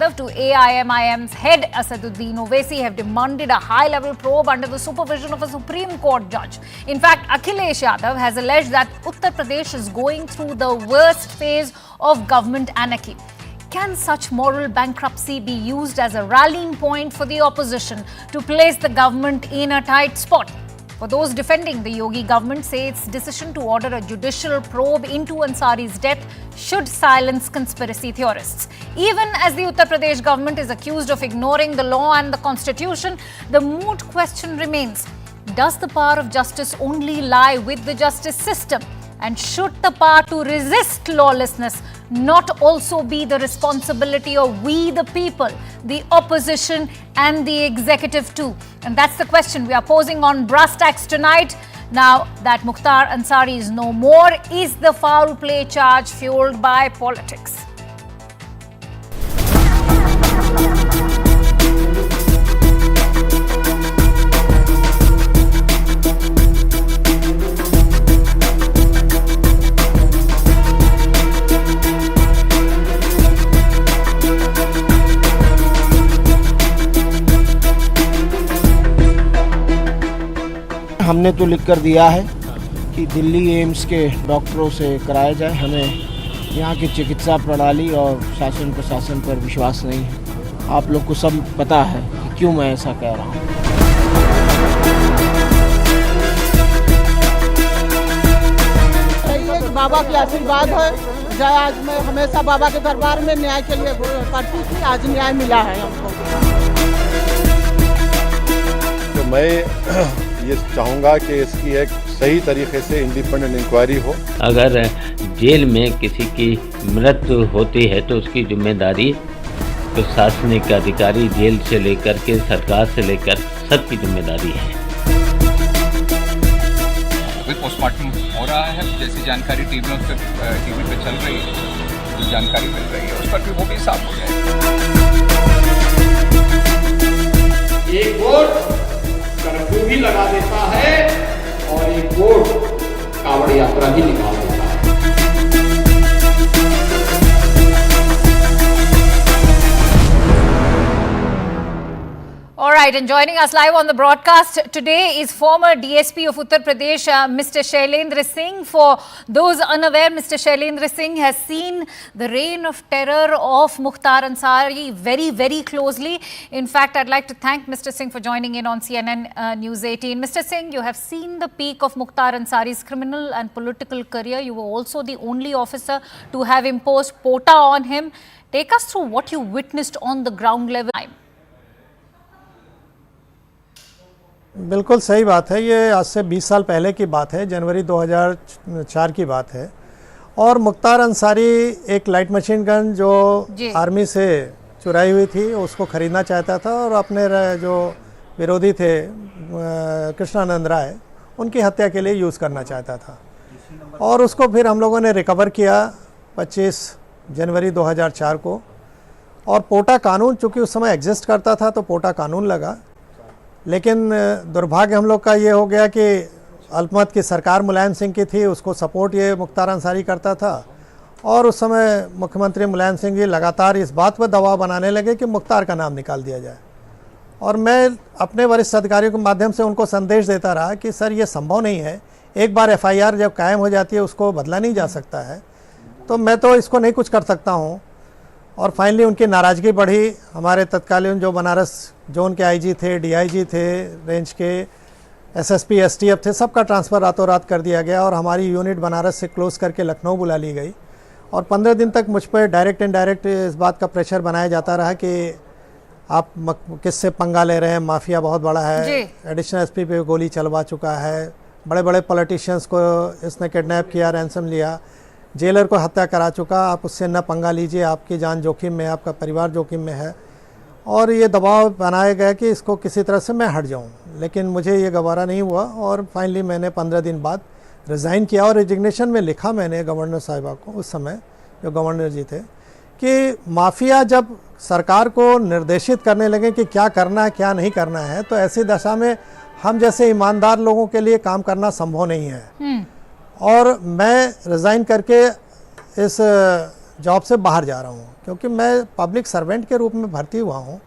Yadav to AIMIM's head Asaduddin Owaisi have demanded a high-level probe under the supervision of a Supreme Court judge. In fact, Akhilesh Yadav has alleged that Uttar Pradesh is going through the worst phase of government anarchy. Can such moral bankruptcy be used as a rallying point for the opposition to place the government in a tight spot? For those defending the Yogi government say its decision to order a judicial probe into Ansari's death should silence conspiracy theorists. Even as the Uttar Pradesh government is accused of ignoring the law and the constitution, the moot question remains: does the power of justice only lie with the justice system? And should the power to resist lawlessness not also be the responsibility of we the people, the opposition and the executive too? And that's the question we are posing on Brass Tacks tonight. Now that Mukhtar Ansari is no more, is the foul play charge fueled by politics? हमने तो लिख कर दिया है कि Delhi AIIMS के डॉक्टरों से कराया जाए। हमें यहाँ की चिकित्सा प्रणाली और शासन प्रशासन पर विश्वास नहीं है। आप लोग को सब पता है कि क्यों मैं ऐसा कह रहा हूँ। बाबा के आशीर्वाद है। आज मैं हमेशा बाबा के दरबार में न्याय के लिए करती थी, आज न्याय मिला है हमको। तो मैं ये चाहूँगा कि इसकी एक सही तरीके से इंडिपेंडेंट इंक्वायरी हो। अगर जेल में किसी की मृत्यु होती है तो उसकी जिम्मेदारी प्रशासनिक अधिकारी जेल से लेकर के सरकार से लेकर सबकी जिम्मेदारी है। अभी पोस्टमार्टम हो रहा है, जैसी जानकारी टीवी पे चल रही है, जो जानकारी मिल रही है उस पर भी वो भी साफ हो जाएगा। एक वोट कर्फ्यू भी लगा देता है और एक वोट कांवड़ यात्रा भी निकाल देता है। All right, and joining us live on the broadcast today is former DSP of Uttar Pradesh, Mr. Shailendra Singh. For those unaware, Mr. Shailendra Singh has seen the reign of terror of Mukhtar Ansari very, very closely. In fact, I'd like to thank Mr. Singh for joining in on CNN News 18. Mr. Singh, you have seen the peak of Mukhtar Ansari's criminal and political career. You were also the only officer to have imposed POTA on him. Take us through what you witnessed on the ground level. बिल्कुल सही बात है। ये आज से 20 साल पहले की बात है, जनवरी 2004 की बात है। और मुख्तार अंसारी एक लाइट मशीन गन जो आर्मी से चुराई हुई थी उसको ख़रीदना चाहता था और अपने जो विरोधी थे कृष्णानंद राय उनकी हत्या के लिए यूज़ करना चाहता था। और उसको फिर हम लोगों ने रिकवर किया 25 जनवरी 2004 को। और पोटा कानून चूँकि उस समय एग्जिस्ट करता था तो पोटा कानून लगा। लेकिन दुर्भाग्य हम लोग का ये हो गया कि अल्पमत की सरकार मुलायम सिंह की थी, उसको सपोर्ट ये मुख्तार अंसारी करता था। और उस समय मुख्यमंत्री मुलायम सिंह जी लगातार इस बात पर दबाव बनाने लगे कि मुख्तार का नाम निकाल दिया जाए। और मैं अपने वरिष्ठ अधिकारियों के माध्यम से उनको संदेश देता रहा कि सर ये संभव नहीं है, एक बार FIR जब कायम हो जाती है उसको बदला नहीं जा सकता है, तो मैं तो इसको नहीं कुछ कर सकता हूँ। और फाइनली उनकी नाराज़गी बढ़ी। हमारे तत्कालीन जो बनारस जोन के IG थे, DIG थे, रेंज के SSP STF थे, सबका ट्रांसफ़र रातों रात कर दिया गया और हमारी यूनिट बनारस से क्लोज़ करके लखनऊ बुला ली गई। और 15 दिन तक मुझ पर डायरेक्ट इनडायरेक्ट इस बात का प्रेशर बनाया जाता रहा कि आप किससे पंगा ले रहे हैं, माफिया बहुत बड़ा है, एडिशनल SP पे गोली चलवा चुका है, बड़े बड़े पॉलिटिशियंस को इसने किडनैप किया, रैंसम लिया, जेलर को हत्या करा चुका, आप उससे न पंगा लीजिए, आपकी जान जोखिम में है, आपका परिवार जोखिम में है। और ये दबाव बनाया गया कि इसको किसी तरह से मैं हट जाऊं। लेकिन मुझे ये गवारा नहीं हुआ और फाइनली मैंने 15 दिन बाद रिज़ाइन किया। और रेजिग्नेशन में लिखा मैंने गवर्नर साहिबा को, उस समय जो गवर्नर जी थे, कि माफिया जब सरकार को निर्देशित करने लगे कि क्या करना है क्या नहीं करना है, तो ऐसी दशा में हम जैसे ईमानदार लोगों के लिए काम करना संभव नहीं है। और मैं रिज़ाइन करके इस जॉब से बाहर जा रहा हूँ, क्योंकि मैं पब्लिक सर्वेंट के रूप में भर्ती हुआ हूँ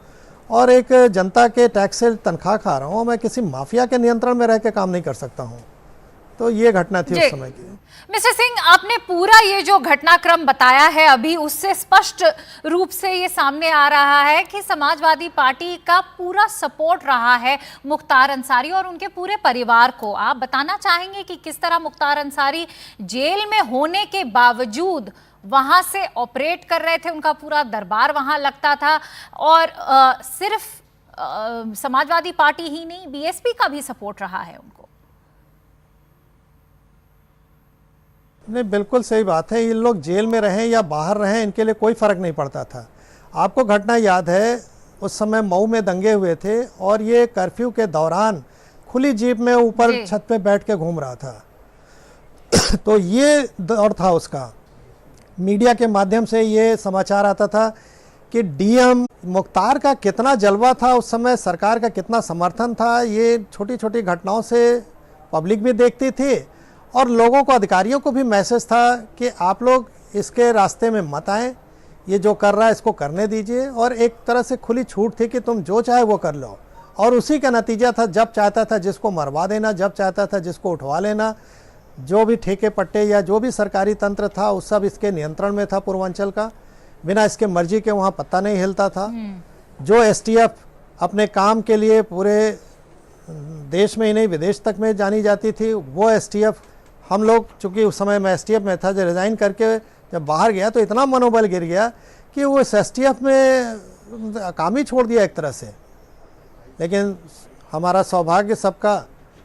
और एक जनता के टैक्स से तनख्वाह खा रहा हूँ। मैं किसी माफिया के नियंत्रण में रह के काम नहीं कर सकता हूँ। तो ये घटना थी उस समय की। मिस्टर सिंह, आपने पूरा ये जो घटनाक्रम बताया है अभी, उससे स्पष्ट रूप से ये सामने आ रहा है कि समाजवादी पार्टी का पूरा सपोर्ट रहा है मुख्तार अंसारी और उनके पूरे परिवार को। आप बताना चाहेंगे कि किस तरह मुख्तार अंसारी जेल में होने के बावजूद वहां से ऑपरेट कर रहे थे, उनका पूरा दरबार वहां लगता था और सिर्फ समाजवादी पार्टी ही नहीं, बीएसपी का भी सपोर्ट रहा है उनको। नहीं, बिल्कुल सही बात है। ये लोग जेल में रहें या बाहर रहें, इनके लिए कोई फ़र्क नहीं पड़ता था। आपको घटना याद है, उस समय मऊ में दंगे हुए थे और ये कर्फ्यू के दौरान खुली जीप में ऊपर छत पे बैठ के घूम रहा था। तो ये दौर था उसका। मीडिया के माध्यम से ये समाचार आता था कि डीएम मुख्तार का कितना जलवा था उस समय, सरकार का कितना समर्थन था। ये छोटी छोटी घटनाओं से पब्लिक भी देखती थी और लोगों को, अधिकारियों को भी मैसेज था कि आप लोग इसके रास्ते में मत आएं, ये जो कर रहा है इसको करने दीजिए। और एक तरह से खुली छूट थी कि तुम जो चाहे वो कर लो। और उसी का नतीजा था, जब चाहता था जिसको मरवा देना, जब चाहता था जिसको उठवा लेना। जो भी ठेके पट्टे या जो भी सरकारी तंत्र था वो सब इसके नियंत्रण में था पूर्वांचल का। बिना इसके मर्जी के वहाँ पत्ता नहीं हिलता था। जो एसटीएफ अपने काम के लिए पूरे देश में ही नहीं विदेश तक में जानी जाती थी, वो एसटीएफ, हम लोग, चूँकि उस समय मैं एसटीएफ में था, जब रिज़ाइन करके जब बाहर गया तो इतना मनोबल गिर गया कि वो इस एसटीएफ में काम ही छोड़ दिया एक तरह से। लेकिन हमारा सौभाग्य सबका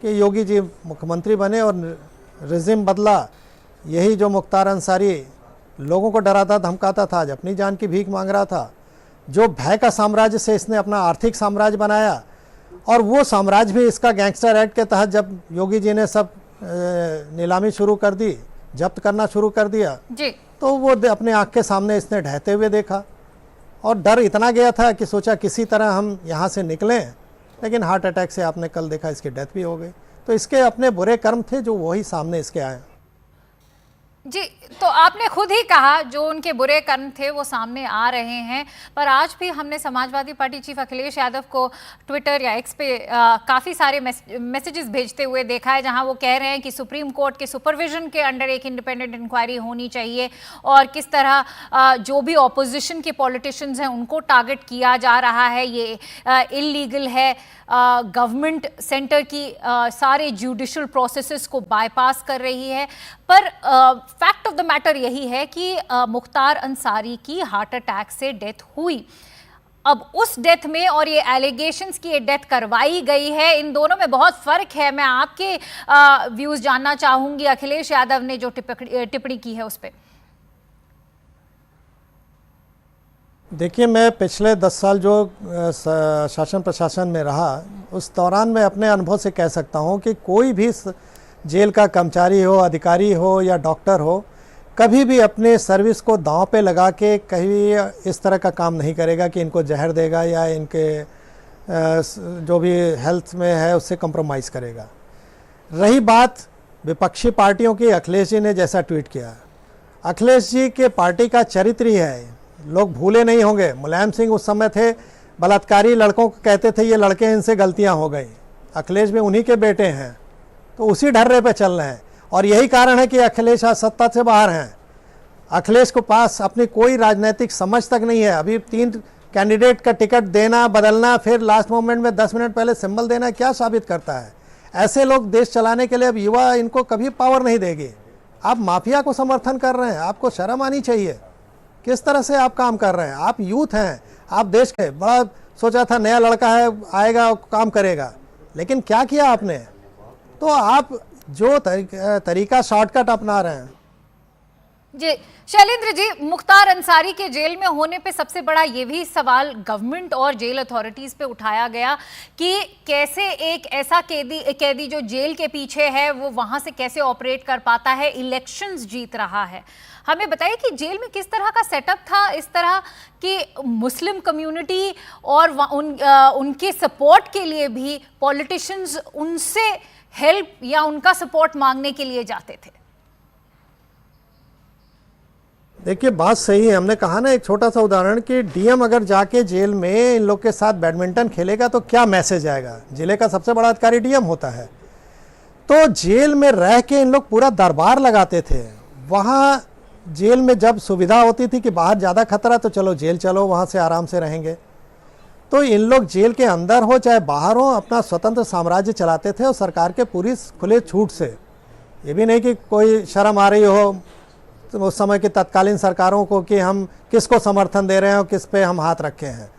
कि योगी जी मुख्यमंत्री बने और रिजिम बदला। यही जो मुख्तार अंसारी लोगों को डराता धमकाता था, आज अपनी जान की भीख मांग रहा था। जो भय का साम्राज्य से इसने अपना आर्थिक साम्राज्य बनाया, और वो साम्राज्य भी इसका गैंगस्टर एक्ट के तहत जब योगी जी ने सब नीलामी शुरू कर दी, जब्त करना शुरू कर दिया जी, तो वो अपने आँख के सामने इसने ढहते हुए देखा और डर इतना गया था कि सोचा किसी तरह हम यहाँ से निकलें। लेकिन हार्ट अटैक से आपने कल देखा इसकी डेथ भी हो गई। तो इसके अपने बुरे कर्म थे जो वही सामने इसके आए। जी, तो आपने खुद ही कहा जो उनके बुरे कर्म थे वो सामने आ रहे हैं, पर आज भी हमने समाजवादी पार्टी चीफ अखिलेश यादव को ट्विटर या एक्स पे काफ़ी सारे मैसेजेस भेजते हुए देखा है, जहां वो कह रहे हैं कि सुप्रीम कोर्ट के सुपरविजन के अंडर एक इंडिपेंडेंट इंक्वायरी होनी चाहिए और किस तरह जो भी ऑपोजिशन के पॉलिटिशियंस हैं उनको टारगेट किया जा रहा है, ये इलीगल है। गवर्नमेंट सेंटर की सारे जुडिशल प्रोसेसेस को बाईपास कर रही है। पर फैक्ट ऑफ द मैटर यही है कि मुख्तार अंसारी की हार्ट अटैक से डेथ हुई। अब उस डेथ में और ये एलिगेशंस की ये डेथ करवाई गई है, इन दोनों में बहुत फ़र्क है। मैं आपके व्यूज़ जानना चाहूँगी अखिलेश यादव ने जो टिप्पणी की है उस पर। देखिए, मैं पिछले 10 साल जो शासन प्रशासन में रहा, उस दौरान मैं अपने अनुभव से कह सकता हूँ कि कोई भी जेल का कर्मचारी हो, अधिकारी हो या डॉक्टर हो, कभी भी अपने सर्विस को दांव पे लगा के कहीं इस तरह का काम नहीं करेगा कि इनको जहर देगा या इनके जो भी हेल्थ में है उससे कंप्रोमाइज़ करेगा। रही बात विपक्षी पार्टियों की, अखिलेश जी ने जैसा ट्वीट किया, अखिलेश जी के पार्टी का चरित्र ही है, लोग भूले नहीं होंगे। मुलायम सिंह उस समय थे, बलात्कारी लड़कों को कहते थे ये लड़के, इनसे गलतियां हो गई। अखिलेश भी उन्हीं के बेटे हैं, तो उसी ढर्रे पे चल रहे हैं और यही कारण है कि अखिलेश आज सत्ता से बाहर हैं। अखिलेश को पास अपनी कोई राजनीतिक समझ तक नहीं है। अभी 3 कैंडिडेट का टिकट देना, बदलना, फिर लास्ट मोमेंट में 10 मिनट पहले सिंबल देना क्या साबित करता है? ऐसे लोग देश चलाने के लिए अब युवा इनको कभी पावर नहीं देगी। आप माफिया को समर्थन कर रहे हैं, आपको शर्म आनी चाहिए। किस तरह से आप काम कर रहे हैं? आप यूथ हैं, आप देश के, बड़ा सोचा था नया लड़का है आएगा काम करेगा, लेकिन क्या किया आपने? तो आप जो तरीका शॉर्टकट अपना रहे हैं। जी शैलेंद्र जी, मुख्तार अंसारी के जेल में होने पे सबसे बड़ा ये भी सवाल गवर्नमेंट और जेल अथॉरिटीज पे उठाया गया कि कैसे एक ऐसा कैदी जो जेल के पीछे है वो वहां से कैसे ऑपरेट कर पाता है, इलेक्शंस जीत रहा है। हमें बताइए कि जेल में किस तरह का सेटअप था, इस तरह कि मुस्लिम कम्युनिटी और उनके सपोर्ट के लिए भी पॉलिटिशियंस उनसे हेल्प या उनका सपोर्ट मांगने के लिए जाते थे। देखिए बात सही है, हमने कहा ना एक छोटा सा उदाहरण कि डीएम अगर जाके जेल में इन लोग के साथ बैडमिंटन खेलेगा तो क्या मैसेज आएगा। जिले का सबसे बड़ा अधिकारी डीएम होता है, तो जेल में रह के इन लोग पूरा दरबार लगाते थे। वहाँ जेल में जब सुविधा होती थी कि बाहर ज़्यादा खतरा तो चलो जेल चलो, वहाँ से आराम से रहेंगे, तो इन लोग जेल के अंदर हो चाहे बाहर हो अपना स्वतंत्र साम्राज्य चलाते थे और सरकार के पूरी खुले छूट से। ये भी नहीं कि कोई शर्म आ रही हो तो उस समय की तत्कालीन सरकारों को कि हम किसको समर्थन दे रहे हैं और किस पे हम हाथ रखे हैं।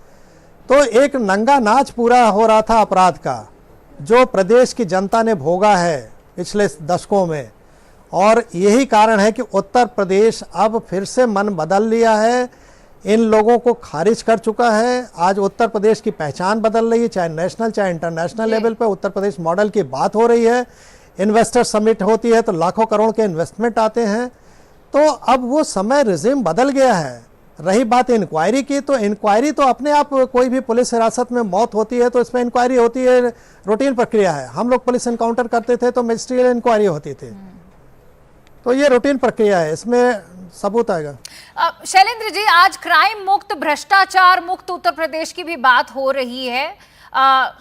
तो एक नंगा नाच पूरा हो रहा था अपराध का, जो प्रदेश की जनता ने भोगा है पिछले दशकों में, और यही कारण है कि उत्तर प्रदेश अब फिर से मन बदल लिया है, इन लोगों को खारिज कर चुका है। आज उत्तर प्रदेश की पहचान बदल रही है, चाहे नेशनल चाहे इंटरनेशनल लेवल पे उत्तर प्रदेश मॉडल की बात हो रही है। इन्वेस्टर समिट होती है तो लाखों करोड़ के इन्वेस्टमेंट आते हैं। तो अब वो समय रिजिम बदल गया है। रही बात इंक्वायरी की, तो इंक्वायरी तो अपने आप, कोई भी पुलिस हिरासत में मौत होती है तो इस पर इंक्वायरी होती है, रूटीन प्रक्रिया है। हम लोग पुलिस इनकाउंटर करते थे तो मजिस्ट्रियल इंक्वायरी होती थी, तो ये रूटीन प्रक्रिया है, इसमें सबूत आएगा। शैलेंद्र जी, आज क्राइम मुक्त, भ्रष्टाचार मुक्त उत्तर प्रदेश की भी बात हो रही है।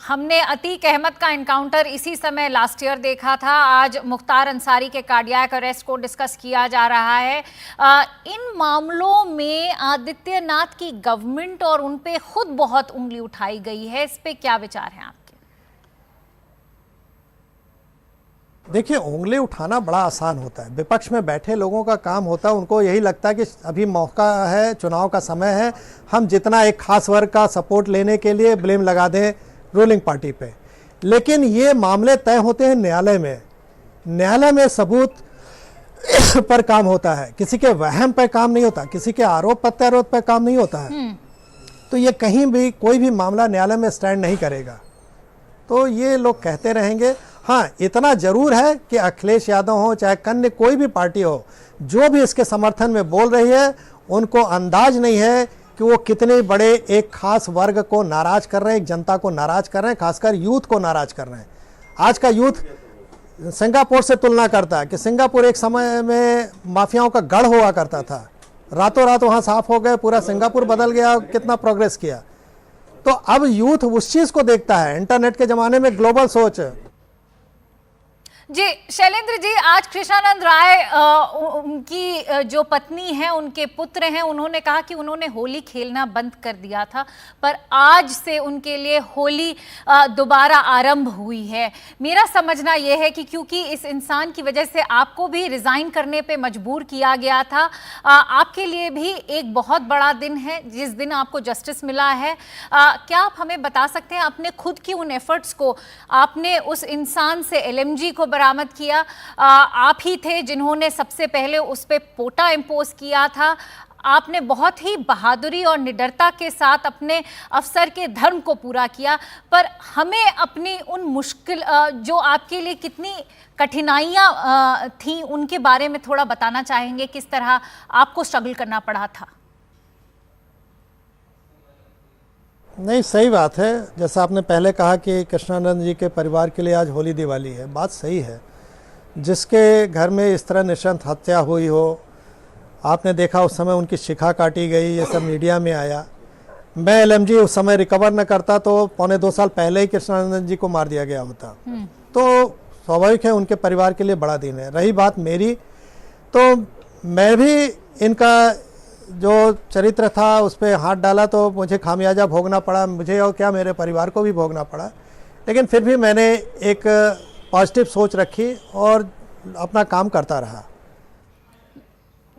हमने अतीक अहमद का एनकाउंटर इसी समय लास्ट ईयर देखा था। आज मुख्तार अंसारी के कार्डियक अरेस्ट को डिस्कस किया जा रहा है। इन मामलों में आदित्यनाथ की गवर्नमेंट और उन पे खुद बहुत उंगली उठाई गई है, इस पे क्या विचार हैं आपके? देखिए, उंगली उठाना बड़ा आसान होता है। विपक्ष में बैठे लोगों का काम होता है, उनको यही लगता है कि अभी मौका है, चुनाव का समय है, हम जितना एक खास वर्ग का सपोर्ट लेने के लिए ब्लेम लगा दें रूलिंग पार्टी पे। लेकिन ये मामले तय होते हैं न्यायालय में। न्यायालय में सबूत पर काम होता है, किसी के वहम पर काम नहीं होता, किसी के आरोप प्रत्यारोप पर काम नहीं होता है। तो ये कहीं भी कोई भी मामला न्यायालय में स्टैंड नहीं करेगा। तो ये लोग कहते रहेंगे। हाँ, इतना जरूर है कि अखिलेश यादव हो चाहे अन्य कोई भी पार्टी हो, जो भी इसके समर्थन में बोल रही है, उनको अंदाज नहीं है कि वो कितने बड़े एक खास वर्ग को नाराज कर रहे हैं, एक जनता को नाराज कर रहे हैं, खासकर यूथ को नाराज कर रहे हैं। आज का यूथ सिंगापुर से तुलना करता है कि सिंगापुर एक समय में माफियाओं का गढ़ हुआ करता था, रातों रात वहाँ साफ हो गए, पूरा सिंगापुर बदल गया, कितना प्रोग्रेस किया। तो अब यूथ उस चीज़ को देखता है। इंटरनेट के ज़माने में ग्लोबल सोच। जी शैलेंद्र जी, आज कृष्णानंद राय उनकी जो पत्नी है, उनके पुत्र हैं, उन्होंने कहा कि उन्होंने होली खेलना बंद कर दिया था, पर आज से उनके लिए होली दोबारा आरंभ हुई है। मेरा समझना यह है कि क्योंकि इस इंसान की वजह से आपको भी रिजाइन करने पे मजबूर किया गया था, आपके लिए भी एक बहुत बड़ा दिन है जिस दिन आपको जस्टिस मिला है। क्या आप हमें बता सकते हैं अपने खुद की उन एफर्ट्स को? आपने उस इंसान से एलएमजी को बरामद किया, आप ही थे जिन्होंने सबसे पहले उस पे पोटा इंपोज किया था। आपने बहुत ही बहादुरी और निडरता के साथ अपने अफसर के धर्म को पूरा किया, पर हमें अपनी उन मुश्किल जो आपके लिए कितनी कठिनाइयां थी उनके बारे में थोड़ा बताना चाहेंगे, किस तरह आपको स्ट्रगल करना पड़ा था? नहीं, सही बात है। जैसा आपने पहले कहा कि कृष्णानंद जी के परिवार के लिए आज होली दिवाली है, बात सही है। जिसके घर में इस तरह निशंत हत्या हुई हो, आपने देखा उस समय उनकी शिखा काटी गई, ये सब मीडिया में आया। मैं एलएमजी उस समय रिकवर न करता तो 1.25 साल पहले ही कृष्णानंद जी को मार दिया गया होता। तो स्वाभाविक है उनके परिवार के लिए बड़ा दिन है। रही बात मेरी, तो मैं भी इनका जो चरित्र था उस पर हाथ डाला तो मुझे खामियाजा भोगना पड़ा, मुझे और क्या मेरे परिवार को भी भोगना पड़ा। लेकिन फिर भी मैंने एक पॉजिटिव सोच रखी और अपना काम करता रहा।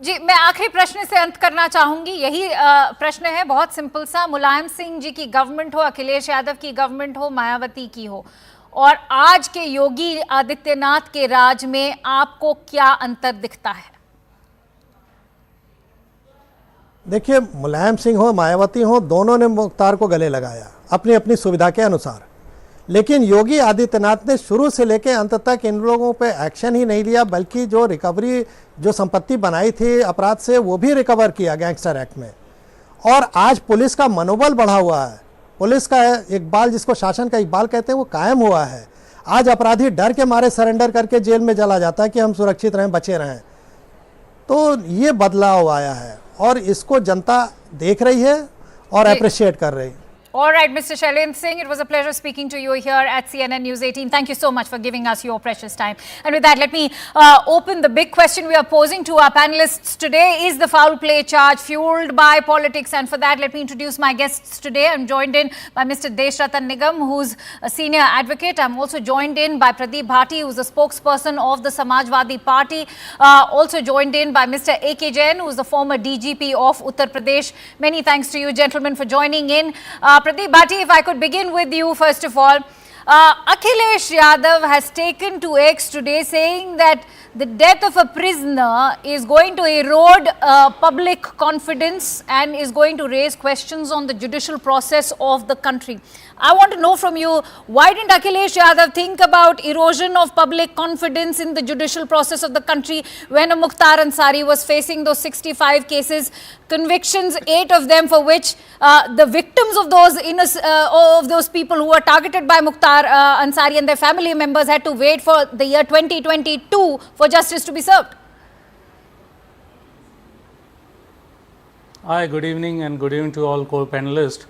जी, मैं आखिरी प्रश्न से अंत करना चाहूंगी। यही प्रश्न है, बहुत सिंपल सा। मुलायम सिंह जी की गवर्नमेंट हो, अखिलेश यादव की गवर्नमेंट हो, मायावती की हो, और आज के योगी आदित्यनाथ के राज में आपको क्या अंतर दिखता है? देखिए, मुलायम सिंह हो, मायावती हो, दोनों ने मुख्तार को गले लगाया अपनी अपनी सुविधा के अनुसार। लेकिन योगी आदित्यनाथ ने शुरू से लेकर अंत तक इन लोगों पे एक्शन ही नहीं लिया, बल्कि जो रिकवरी, जो संपत्ति बनाई थी अपराध से, वो भी रिकवर किया गैंगस्टर एक्ट में। और आज पुलिस का मनोबल बढ़ा हुआ है, पुलिस का इकबाल, जिसको शासन का इकबाल कहते हैं, वो कायम हुआ है। आज अपराधी डर के मारे सरेंडर करके जेल में चला जाता है कि हम सुरक्षित रहें, बचे रहें। तो ये बदलाव आया है और इसको जनता देख रही है और अप्रिशिएट कर रही है। All right, Mr. Shailendra Singh, it was a pleasure speaking to you here at CNN News 18. Thank you so much for giving us your precious time. And with that, let me open the big question we are posing to our panelists today. Is the foul play charge fueled by politics? And for that, let me introduce my guests today. I'm joined in by Mr. Deshratan Nigam, who's a senior advocate. I'm also joined in by Pradeep Bhati, who's the spokesperson of the Samajwadi Party. Also joined in by Mr. A.K. Jain, who's the former DGP of Uttar Pradesh. Many thanks to you, gentlemen, for joining in. Pradeep Bhati, if I could begin with you first of all. Akhilesh Yadav has taken to X today saying that the death of a prisoner is going to erode public confidence and is going to raise questions on the judicial process of the country. I want to know from you, why didn't Akhilesh Yadav think about erosion of public confidence in the judicial process of the country when a Mukhtar Ansari was facing those 65 cases, convictions, 8 of them for which the victims of those people who were targeted by Mukhtar Ansari and their family members had to wait for the year 2022 for justice to be served? Hi, good evening and good evening to all co-panelists.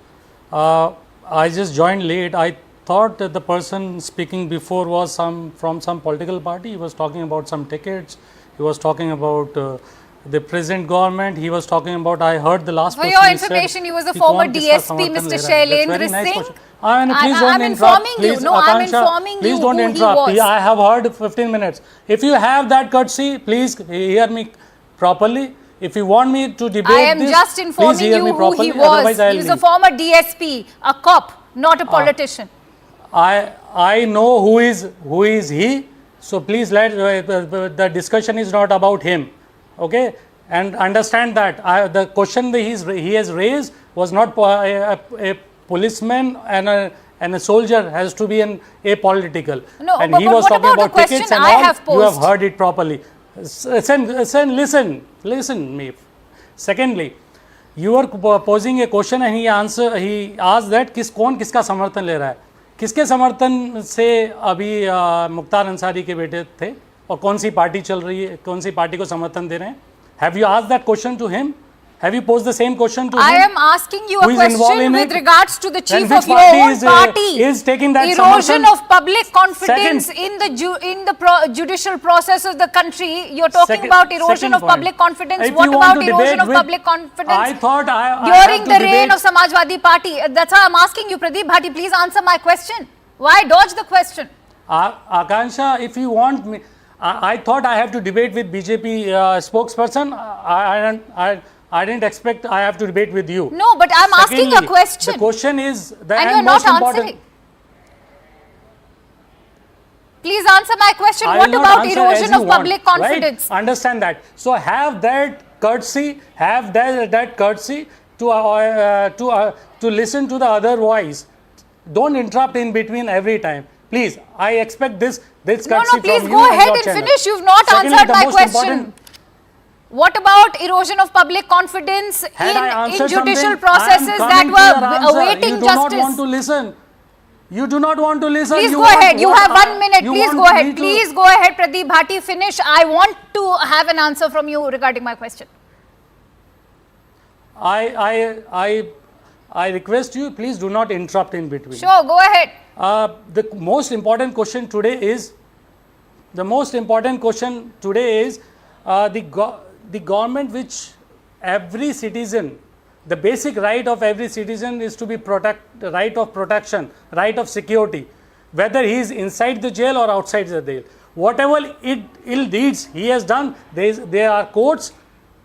I just joined late. I thought that the person speaking before was from some political party. He was talking about some tickets. He was talking about the present government. He was talking about, I heard the last For your information, he was the former DSP, Mr. Shailendra Singh. I'm informing you. No, I'm informing please you don't who interrupt. he was. I have heard 15 minutes. If you have that courtesy, please hear me properly. If you want me to debate I am just informing you who he was. He was a former DSP, a cop, not a politician. I know who is he. So please let the discussion is not about him. Okay, and understand that the question that he has raised was not a policeman and a soldier has to be apolitical. No, and but he was what talking about the about tickets question and I all. have posed? You have heard it properly. Listen me. Secondly, you are posing a question and he asked that कौन किसका समर्थन ले रहा है, किसके समर्थन से अभी मुख्तार अंसारी के बेटे थे और कौन सी पार्टी चल रही है, कौन सी पार्टी को समर्थन दे रहे हैं? Have you asked that question to him? Have you posed the same question to him? I am asking you a question with regards to the chief of your own party. Is taking that erosion of public confidence in the judicial process of the country. You're talking about erosion of public confidence. What about erosion of public confidence during the reign of Samajwadi Party? That's why I'm asking you, Pradeep Bhati. Please answer my question. Why dodge the question? Akansha, if you want me, I thought I have to debate with BJP spokesperson. I didn't expect I have to debate with you. No, but I'm asking a question. The question is and you're not answering. Please answer my question. What about erosion of public confidence? Right? Understand that. So have that courtesy. Have that courtesy to listen to the other voice. Don't interrupt in between every time. Please, I expect this courtesy from you. No, please go ahead and finish. You've not answered my question. What about erosion of public confidence in judicial processes that were awaiting justice? You do not want to listen. You do not want to listen. Please go ahead. You have 1 minute. Please go ahead. Please go ahead, Pradeep Bhati. Finish. I want to have an answer from you regarding my question. I request you, please do not interrupt in between. Sure, go ahead. The most important question today is the government which every citizen, the basic right of every citizen is to be right of protection, right of security, whether he is inside the jail or outside the jail. Whatever ill deeds he has done, there are courts,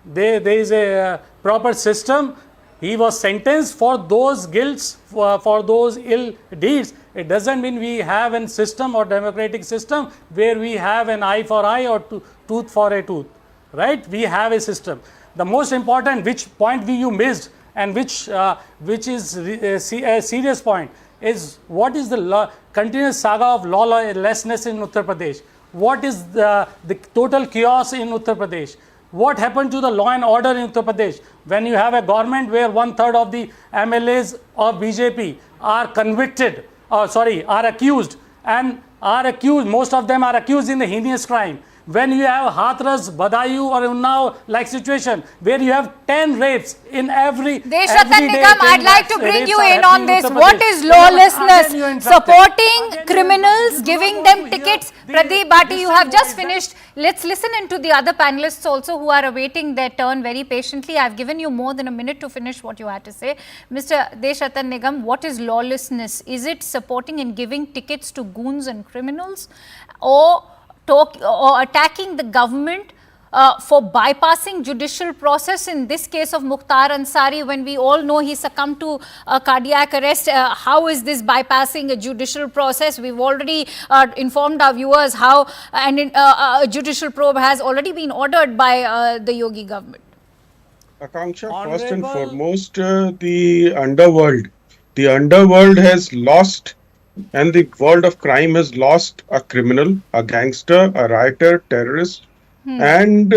there is a proper system. He was sentenced for those guilts, for those ill deeds. It doesn't mean we have a system or democratic system where we have an eye for eye or tooth for a tooth. Right? We have a system. The most important, which point you missed, and which is a serious point, is what is the continuous saga of lawlessness in Uttar Pradesh? What is the total chaos in Uttar Pradesh? What happened to the law and order in Uttar Pradesh when you have a government where 1/3 of the MLAs of BJP are accused, most of them are accused in the heinous crime. when you have Hathras, Badayu or Unnao like situation where you have 10 rapes in every Deshratan day, Nigam, 10 I'd like to rapes bring you are in on happening this. Uttar What Pradesh. is Again, you lawlessness? interrupted. Supporting Again, criminals, you giving don't them want to hear tickets. the Pradeep Bhati, you reason have why just is that- finished. Let's listen into the other panelists also who are awaiting their turn very patiently. I've given you more than a minute to finish what you had to say. Mr. Deshratan Nigam, what is lawlessness? Is it supporting and giving tickets to goons and criminals, or attacking the government for bypassing judicial process? In this case of Mukhtar Ansari, when we all know he succumbed to cardiac arrest, how is this bypassing a judicial process? We've already informed our viewers how a judicial probe has already been ordered by the Yogi government. Akanksha, first and foremost, the underworld has lost, and the world of crime has lost a criminal, a gangster, a rioter, terrorist, and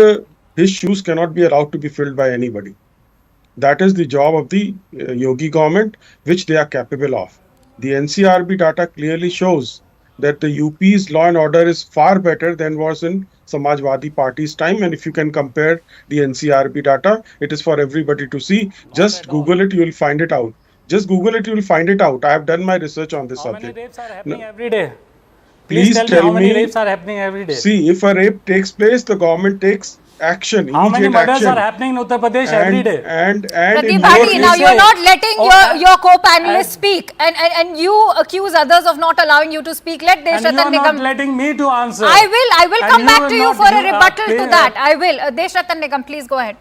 his shoes cannot be allowed to be filled by anybody. That is the job of the Yogi government, which they are capable of. The NCRB data clearly shows that the UP's law and order is far better than was in Samajwadi Party's time. And if you can compare the NCRB data, it is for everybody to see. Just Google it, you will find it out. Just Google it, you will find it out. I have done my research on this subject. How many rapes are happening every day? Please tell me how many rapes are happening every day? See, if a rape takes place, the government takes action. How many immediate murders action. are happening in Uttar Pradesh every day? And Pradeep in Bhati, now case- you're not letting your co-panelists and- speak, and you accuse others of not allowing you to speak. Let And you Deshratan are not Nigam. letting me to answer. I will And come back will to you not for a give rebuttal to clear- that. I will. Deshratan Nigam, please go ahead.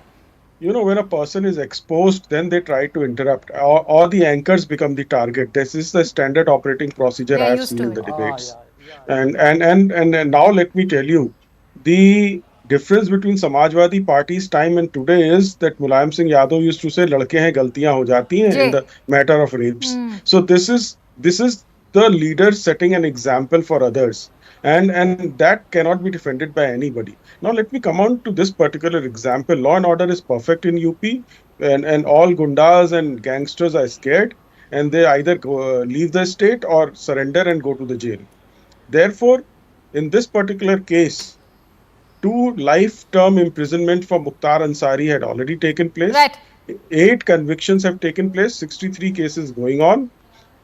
You know, when a person is exposed, then they try to interrupt, or the anchors become the target. This is the standard operating procedure They're I have used seen to in the it. debates. And now let me tell you, the difference between Samajwadi Party's time and today is that Mulayam Singh Yadav used to say, "Ladke hain, galtiyan ho jati hain," in the matter of rapes. So this is the leader setting an example for others, and that cannot be defended by anybody. Now let me come on to this particular example. Law and order is perfect in UP, and all gundas and gangsters are scared, and they either leave the state or surrender and go to the jail. Therefore, in this particular case, 2 life-term imprisonment for Mukhtar Ansari had already taken place. Right. 8 convictions have taken place, 63 cases going on,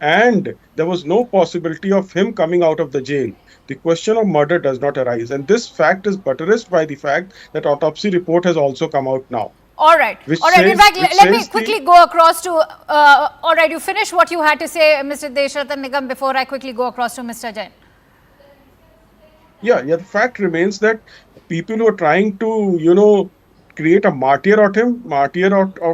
and there was no possibility of him coming out of the jail. The question of murder does not arise, and this fact is buttressed by the fact that autopsy report has also come out now. All right. In fact, let me quickly go across to. All right, you finish what you had to say, Mr. Deshratan Nigam, before I quickly go across to Mr. Jain. Yeah, the fact remains that people who are trying to, create a martyr out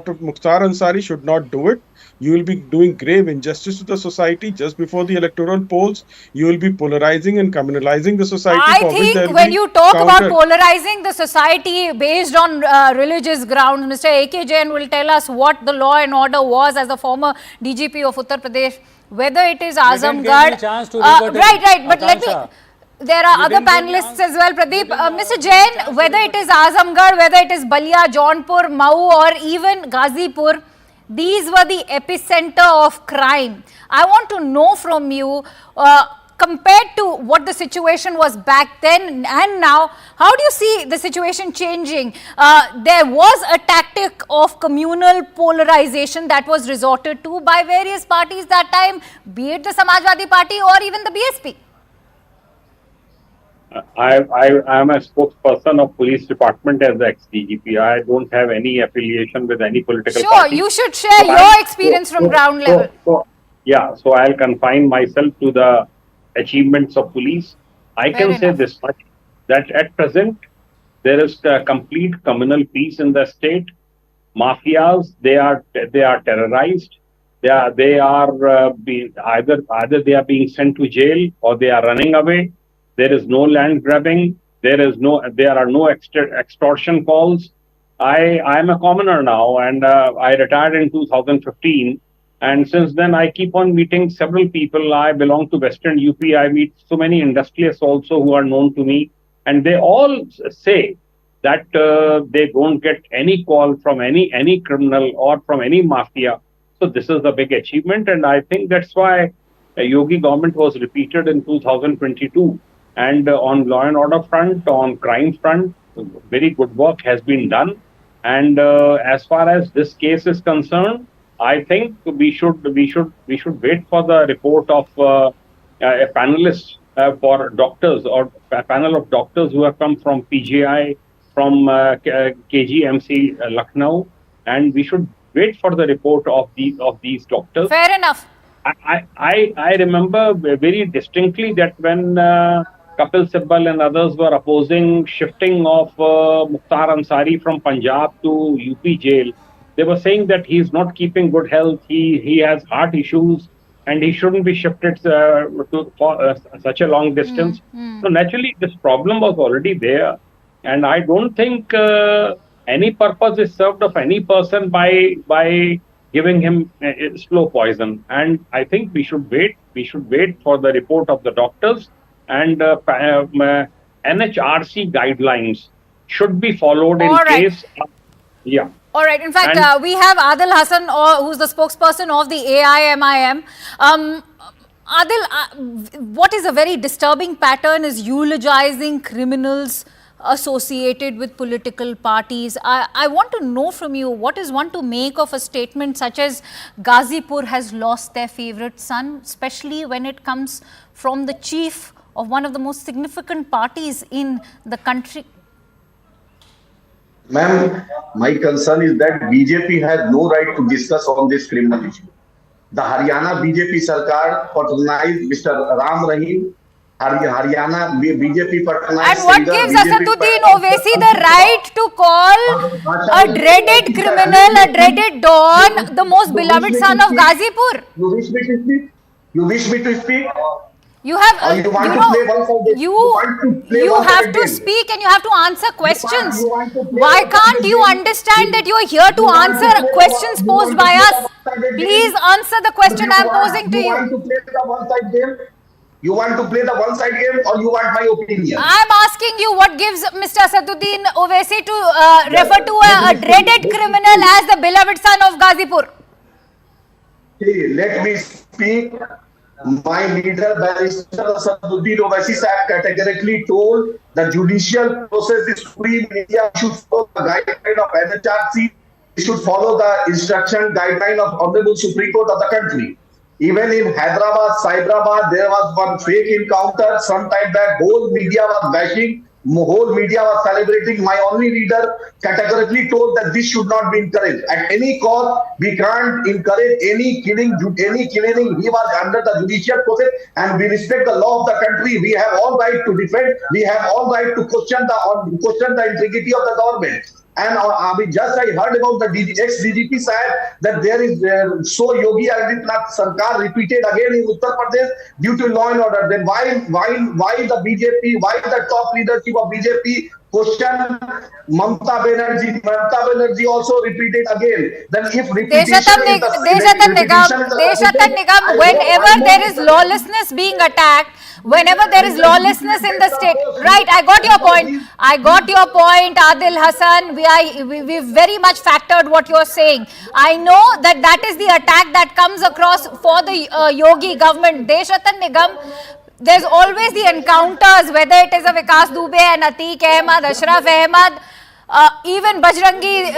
of Mukhtar Ansari should not do it. You will be doing grave injustice to the society just before the electoral polls. You will be polarizing and criminalizing the society. I for which there think will when be you talk about counter- polarizing the society based on religious grounds, Mr. A.K. Jain will tell us what the law and order was as the former DGP of Uttar Pradesh, whether it is Azamgarh. Right, but let me... There are other panelists as well, Pradeep. Mr. Jain, whether it is Azamgarh, whether it is Balia, Jaunpur, Mau, or even Ghazipur, these were the epicenter of crime. I want to know from you, compared to what the situation was back then and now, how do you see the situation changing? There was a tactic of communal polarization that was resorted to by various parties that time, be it the Samajwadi Party or even the BSP. I am a spokesperson of police department as the ex-DGP. I don't have any affiliation with any political party. Sure, you should share your experience from ground level. So I'll confine myself to the achievements of police. I can say this much, that at present, there is a complete communal peace in the state. Mafias, they are terrorized. Either they are being sent to jail or they are running away. There is no land grabbing. There are no extortion calls. I am a commoner now, and I retired in 2015. And since then, I keep on meeting several people. I belong to Western UP. I meet so many industrialists also who are known to me, and they all say that they don't get any call from any criminal or from any mafia. So this is a big achievement, and I think that's why Yogi government was repeated in 2022. And on law and order front, on crime front, very good work has been done. And as far as this case is concerned, I think we should wait for the report of a panelist for doctors, or a panel of doctors who have come from PGI, from KGMC Lucknow, and we should wait for the report of these doctors. Fair enough. I remember very distinctly that when Kapil Sibal and others were opposing shifting of Mukhtar Ansari from Punjab to UP jail, they were saying that he is not keeping good health, he has heart issues, and he shouldn't be shifted for such a long distance. So naturally, this problem was already there, and I don't think any purpose is served of any person by giving him slow poison. And I think we should wait. We should wait for the report of the doctors, and NHRC guidelines should be followed in case. Yeah. All right. In fact, we have Adil Hassan, who's the spokesperson of the AIMIM. Adil, what is a very disturbing pattern is eulogizing criminals associated with political parties. I want to know from you, what is one to make of a statement such as Ghazipur has lost their favorite son, especially when it comes from the chief of one of the most significant parties in the country? Ma'am, my concern is that BJP has no right to discuss on this criminal issue. The Haryana BJP Sarkar patronized Mr. Ram Rahim. Haryana BJP patronized. And what gives Asaduddin Owaisi the right to call a dreaded criminal, a dreaded don, the most beloved son of Ghazipur? You wish me to speak? You wish me to speak? You have, you have to speak and you have to answer questions. Why can't you understand that you are here to answer questions posed by us? Please answer the question I am posing to you. You want to play the one-side game, or you want my opinion? I am asking you what gives Mr. Asaduddin Owaisi to refer to a dreaded criminal as the beloved son of Ghazipur. Hey, let me speak. My leader, Barrister Asaduddin Owaisi Sahab, categorically told the judicial process is free. India should follow the guideline of NHRC. It should follow the instruction guideline of Honorable Supreme Court of the country. Even in Hyderabad, Cyberabad, there was one fake encounter. Some time back, whole media was bashing, whole media was celebrating. My only leader categorically told that this should not be encouraged. At any cost, we can't encourage any killing. He was under the judicial process, and we respect the law of the country. We have all right to defend. We have all right to question the integrity of the government. And I heard about the ex-DGP said that there is so Yogi Adityanath Sarkar repeated again in Uttar Pradesh due to law and order. Then why the BJP, why the top leadership of BJP question Mamata Banerjee? Mamata Banerjee also repeated again. Then if repetition Deshathan Nigam, whenever there is lawlessness being attacked, whenever there is lawlessness in the state, right? I got your point. I got your point, Adil Hassan. We very much factored what you're saying. I know that is the attack that comes across for the Yogi government. Deshathan Nigam, there's always the encounters, whether it is a Vikas Dubey and Atiq Ahmad, Ashraf Ahmad, even Bajrangi,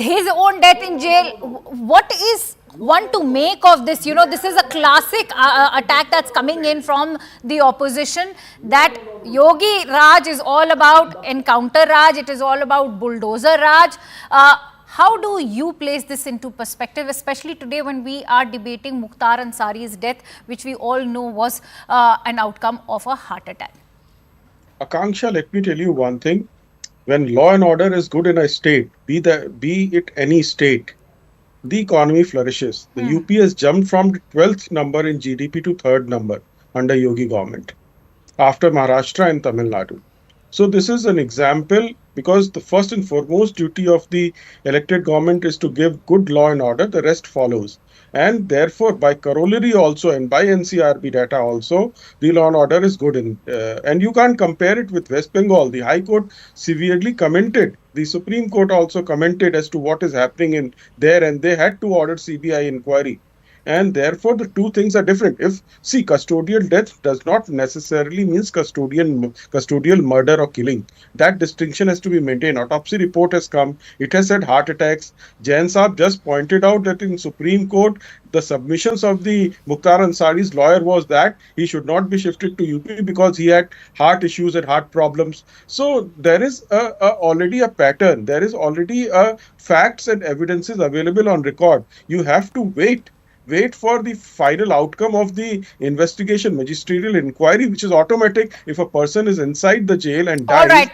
his own death in jail. What is one to make of this? You know, this is a classic attack that's coming in from the opposition, that Yogi Raj is all about encounter Raj, it is all about bulldozer Raj. How do you place this into perspective, especially today when we are debating Mukhtar Ansari's death, which we all know was an outcome of a heart attack? Akanksha, let me tell you one thing. When law and order is good in a state, be it any state, the economy flourishes. The UP has jumped from the 12th number in GDP to 3rd number under Yogi government, after Maharashtra and Tamil Nadu. So this is an example, because the first and foremost duty of the elected government is to give good law and order, the rest follows. And therefore, by corollary also, and by NCRB data also, the law and order is good. And you can't compare it with West Bengal. The High Court severely commented. The Supreme Court also commented as to what is happening in there, and they had to order CBI inquiry. and therefore the two things are different. Custodial death does not necessarily means custodial murder or killing. That distinction has to be maintained. Autopsy report has come. It has said heart attacks. Jain Saab just pointed out that in Supreme Court, the submissions of the Mukhtar Ansari's lawyer was that he should not be shifted to UP because he had heart issues and heart problems. So there is already a pattern. There is already facts and evidences available on record. You have to wait for the final outcome of the investigation, magisterial inquiry, which is automatic. If a person is inside the jail and dies, right.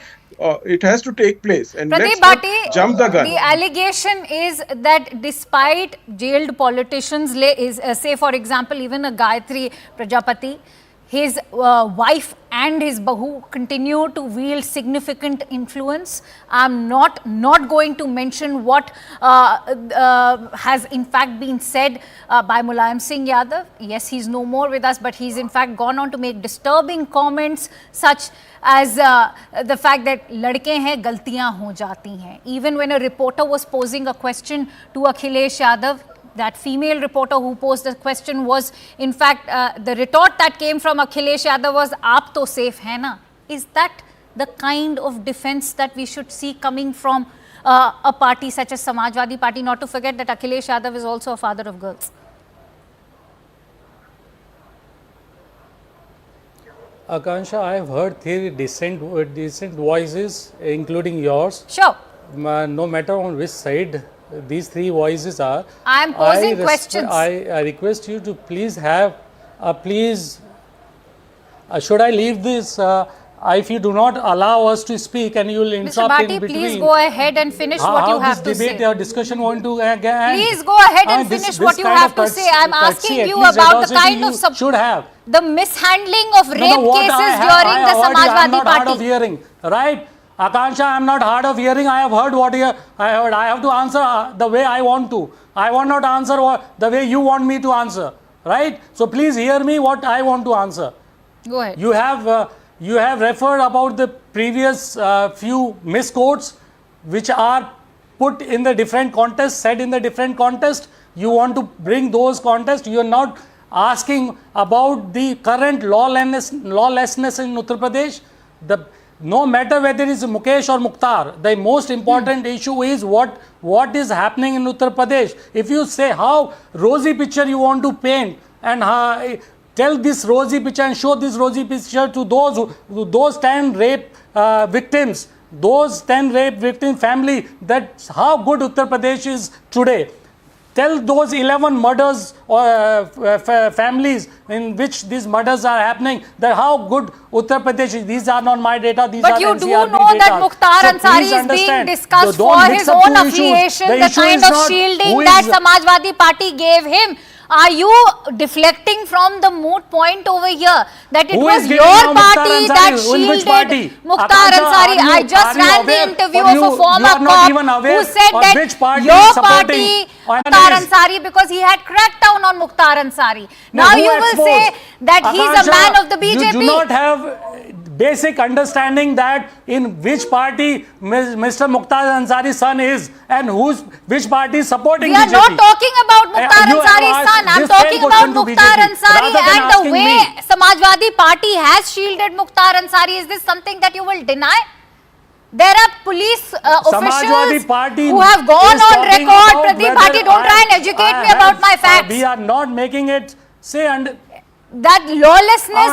It has to take place. And Pradeep let's not Bhatti, jump the gun. the allegation is that despite jailed politicians, say for example, even a Gayatri Prajapati, his wife and his bahu continue to wield significant influence. I'm not going to mention what has in fact been said by Mulayam Singh Yadav. Yes, he's no more with us, but he's in fact gone on to make disturbing comments such as the fact that ladke hain, galtiyan ho jati hain. Even when a reporter was posing a question to Akhilesh Yadav, that female reporter who posed the question was, in fact, the retort that came from Akhilesh Yadav was, "Aap to safe hai na?" Is that the kind of defense that we should see coming from a party such as Samajwadi Party? Not to forget that Akhilesh Yadav is also a father of girls. Akansha, I have heard three decent voices, including yours. Sure. No matter on which side these three voices are. I am posing questions. I request you to please have, should I leave this, if you do not allow us to speak and you will interrupt in between. Please go ahead and finish what you have to say. How this debate or discussion want to end? Please go ahead and finish what you have to say. I am asking you about the kind of should have. The mishandling of rape cases during the Samajwadi Party. I am not hard of hearing, right? Akansha, I am not hard of hearing. I have heard what I heard. I have to answer the way I want to. I want not answer the way you want me to answer, right? So please hear me what I want to answer. Go ahead. You have referred about the previous few misquotes which are put in the different contests, said in the different contest. You want to bring those contests. You are not asking about the current lawlessness in Uttar Pradesh. No matter whether it is Mukesh or Mukhtar, the most important issue is what is happening in Uttar Pradesh. If you say how rosy picture you want to paint and tell this rosy picture and show this rosy picture to those 10 rape victims, those 10 rape victim family, that's how good Uttar Pradesh is today. Tell those 11 murders or families in which these murders are happening that how good Uttar Pradesh is. These are not my data, these are NCRB data. But you do know that Mukhtar Ansari is being discussed for his own affiliation, the kind of shielding that Samajwadi Party gave him. Are you deflecting from the moot point over here that it was your party that shielded Mukhtar Ansari? I just ran the interview of a former cop who said that your party, Mukhtar Ansari, because he had cracked down on Mukhtar Ansari. Now you will say that he's a man of the BJP. You do not have basic understanding that in which party Mr. Mukhtar Ansari's son is and which party is supporting BJP. We are not talking about Mukhtar Ansari's son. I am talking about Mukhtar Ansari and the way Samajwadi Party has shielded Mukhtar Ansari. Is this something that you will deny? There are police officials who have gone on record. Pradeep Bhatti, don't try and educate me about my facts. We are not making it say and that lawlessness.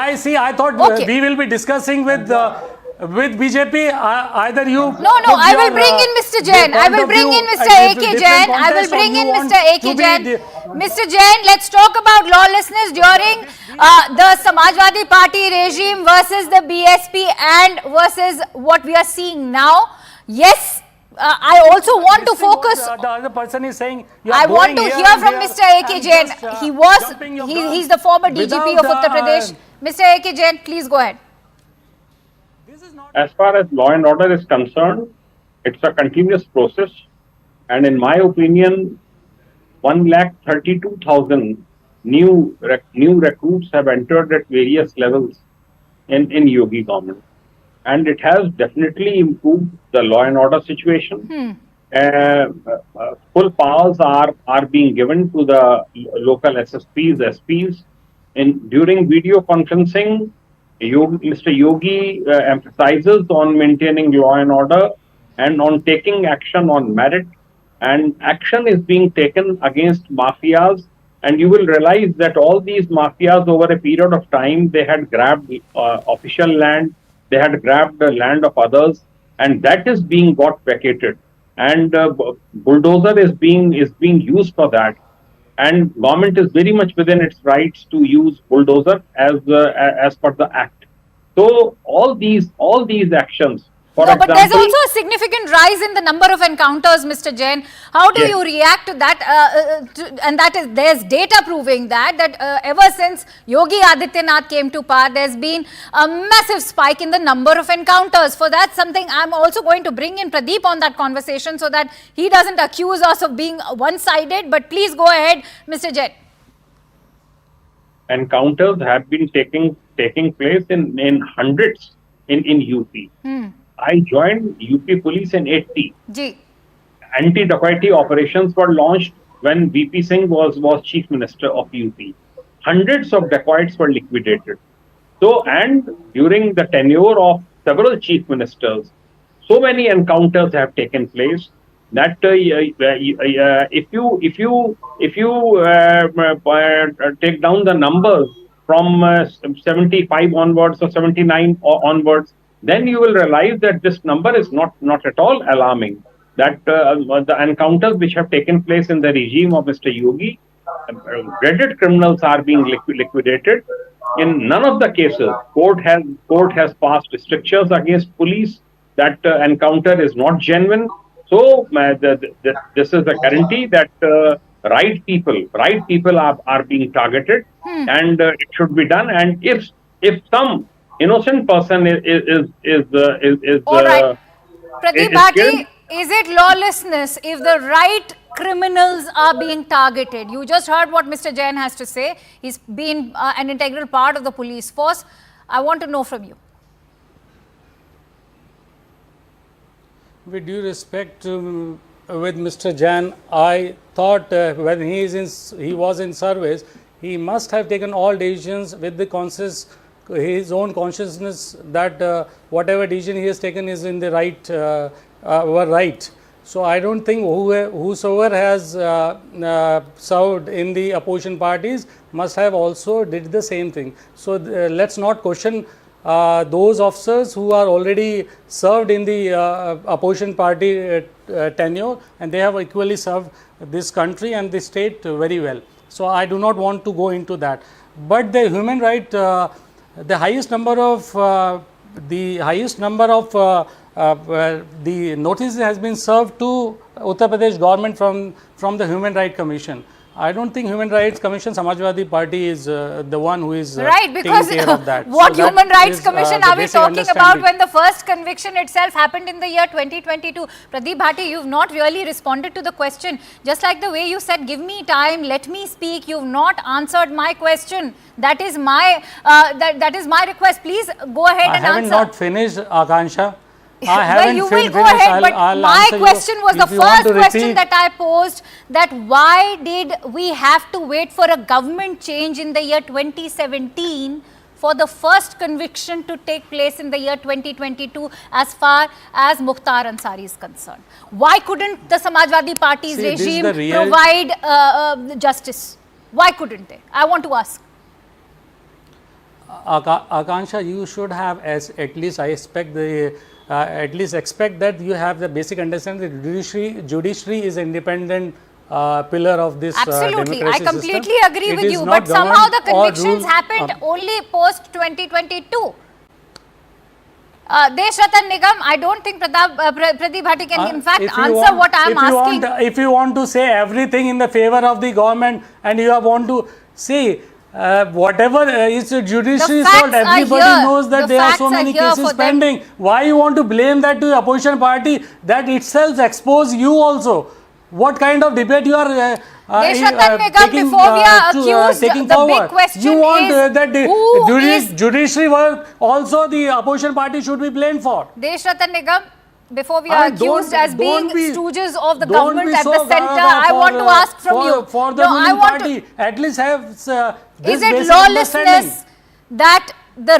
I see. I thought we will be discussing with BJP. Either you. No. I will bring in Mr. Jain. I will bring in Mr. A.K. Jain. I will bring in Mr. A.K. Jain. Mr. Jain, let's talk about lawlessness during the Samajwadi Party regime versus the BSP and versus what we are seeing now. Yes. I also want to focus. The other person is saying. I want to hear from Mr. A.K. Jain. He's the former DGP of Uttar Pradesh. Mr. A.K. Jain, please go ahead. As far as law and order is concerned, it's a continuous process. And in my opinion, 132,000 new recruits have entered at various levels in Yogi government. And it has definitely improved the law and order situation. full powers are being given to the local SSPs, SPs. During video conferencing, Mr. Yogi emphasizes on maintaining law and order and on taking action on merit, and action is being taken against mafias. And you will realize that all these mafias over a period of time, they had grabbed official land, they had grabbed the land of others, and that is being got vacated. And bulldozer is being used for that. And government is very much within its rights to use bulldozer as per the act. So all these actions. For example, but there's also a significant rise in the number of encounters, Mr. Jain. How do you react to that? And that is, there's data proving that ever since Yogi Adityanath came to power, there's been a massive spike in the number of encounters. For that, something I'm also going to bring in Pradeep on that conversation so that he doesn't accuse us of being one-sided. But please go ahead, Mr. Jain. Encounters have been taking place in hundreds in UP. I joined UP police in 80. Anti-dacoity operations were launched when VP Singh was chief minister of UP. Hundreds of dacoits were liquidated. So, and during the tenure of several chief ministers, so many encounters have taken place that if you take down the numbers from 75 onwards or 79 onwards, then you will realize that this number is not at all alarming. That the encounters which have taken place in the regime of Mr. Yogi, dreaded criminals are being liquidated. In none of the cases, court has passed strictures against police that encounter is not genuine. So this is a guarantee that right people are being targeted, and it should be done. And if some innocent person is all right. Pradeep Bhati, is it lawlessness if the right criminals are being targeted? You just heard what Mr. Jain has to say. He's been an integral part of the police force. I want to know from you. With due respect with Mr. Jain, I thought when he was in service, he must have taken all decisions with the his own consciousness that whatever decision he has taken is in the right. So I don't think whosoever has served in the opposition parties must have also did the same thing. So let's not question those officers who are already served in the opposition party tenure, and they have equally served this country and the state very well. So I do not want to go into that. But the human right, the highest number of the notices has been served to Uttar Pradesh government from the Human Rights Commission. I don't think Human Rights Commission, Samajwadi Party is the one who is taking care of that. What so Human Rights Commission are we talking about when the first conviction itself happened in the year 2022? Pradeep Bhati, you've not really responded to the question. Just like the way you said, give me time, let me speak. You've not answered my question. That is my that is my request. Please go ahead and answer. I haven't not finished, Akansha. Well, you will go ahead, but my question was the first question that I posed, that why did we have to wait for a government change in the year 2017 for the first conviction to take place in the year 2022 as far as Mukhtar Ansari is concerned? Why couldn't the Samajwadi Party's regime provide justice? Why couldn't they? I want to ask. Akansha, you should have, at least I expect expect that you have the basic understanding that judiciary is an independent pillar of this absolutely, democracy I completely system. Agree with you, but somehow the convictions happened only post 2022. Desh Ratan Nigam, I don't think Pradeep Bhati can in fact answer what I am asking. If you want to say everything in the favor of the government and you want to see whatever is the judiciary's fault, everybody knows that there are so many cases pending. Why you want to blame that to the opposition party? That itself exposes you also. What kind of debate you are taking forward? Big question you want that the judiciary work also the opposition party should be blamed for. Desh Ratan Nigam, before we are accused as being stooges of the government at the center, I want to ask from you. For the ruling party, at least have this is it basic lawlessness that the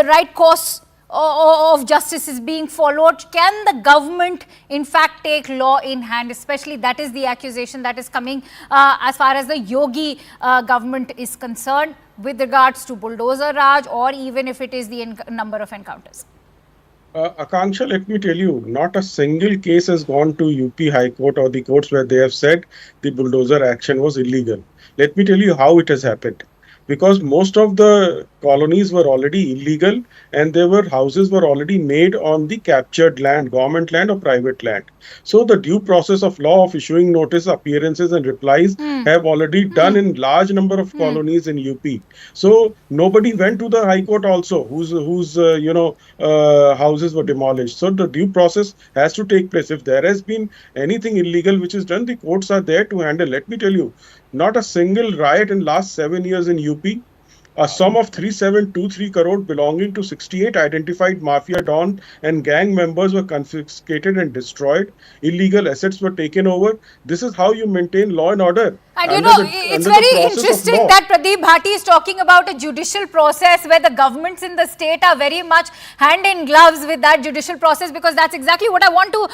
right course of justice is being followed? Can the government in fact take law in hand? Especially that is the accusation that is coming as far as the Yogi government is concerned with regards to bulldozer Raj, or even if it is the number of encounters. Akanksha, let me tell you, not a single case has gone to UP High Court or the courts where they have said the bulldozer action was illegal. Let me tell you how it has happened. Because most of the colonies were already illegal and houses were already made on the captured land, government land or private land. So the due process of law of issuing notice, appearances and replies have already done in large number of colonies in UP. So nobody went to the High Court also whose houses were demolished. So the due process has to take place. If there has been anything illegal which is done, the courts are there to handle. Let me tell you, not a single riot in last 7 years in UP. A sum of 3723 crore belonging to 68 identified mafia don and gang members were confiscated and destroyed. Illegal assets were taken over. This is how you maintain law and order. And you know, it's very interesting that Pradeep Bhati is talking about a judicial process where the governments in the state are very much hand in gloves with that judicial process, because that's exactly what I want to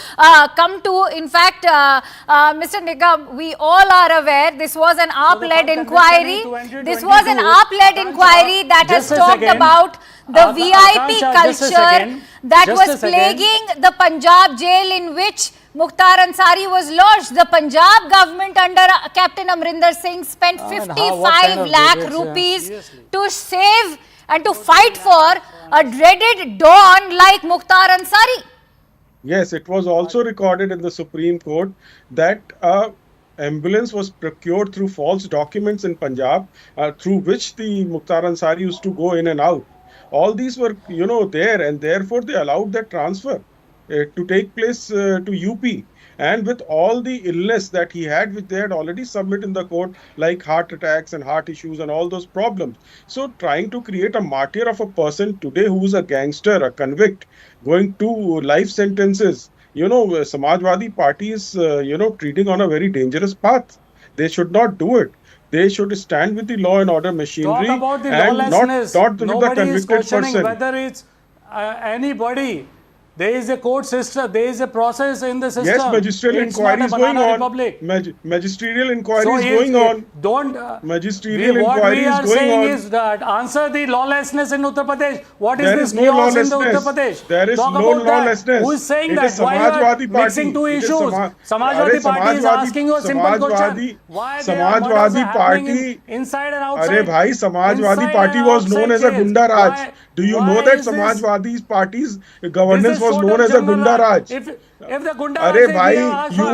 come to. In fact, Mr. Nigam, we all are aware this was an AAP-led inquiry. This was an AAP-led inquiry that has talked about the VIP culture that was plaguing the Punjab jail in which Mukhtar Ansari was lodged. The Punjab government under Captain Amrinder Singh spent 55 lakh rupees to save and to fight for a dreaded don like Mukhtar Ansari. Yes, it was also recorded in the Supreme Court that ambulance was procured through false documents in Punjab, through which the Mukhtar Ansari used to go in and out. All these were, there, and therefore they allowed that transfer to take place to UP. And with all the illness that he had, which they had already submitted in the court, like heart attacks and heart issues and all those problems. So trying to create a martyr of a person today who is a gangster, a convict, going to life sentences, Samajwadi Party is, treating on a very dangerous path. They should not do it. They should stand with the law and order machinery and not with the convicted person. Whether it's anybody. There is a court system, there is a process in the system. Yes, magisterial inquiry is going on. Magisterial inquiry is going on. Magisterial inquiry is going on. What we are saying is that answer the lawlessness in Uttar Pradesh. What is this chaos in the Uttar Pradesh? There is no lawlessness. Who is saying that? Why you are mixing two issues? Samajwadi Party is asking you a simple question. Why there are murders happening inside and outside? Arey bhai, Samajwadi Party was known as a Gunda Raj. Do you know that Samajwadi Party's governance was known as a Gunda Raj? If the Gunda Raj, you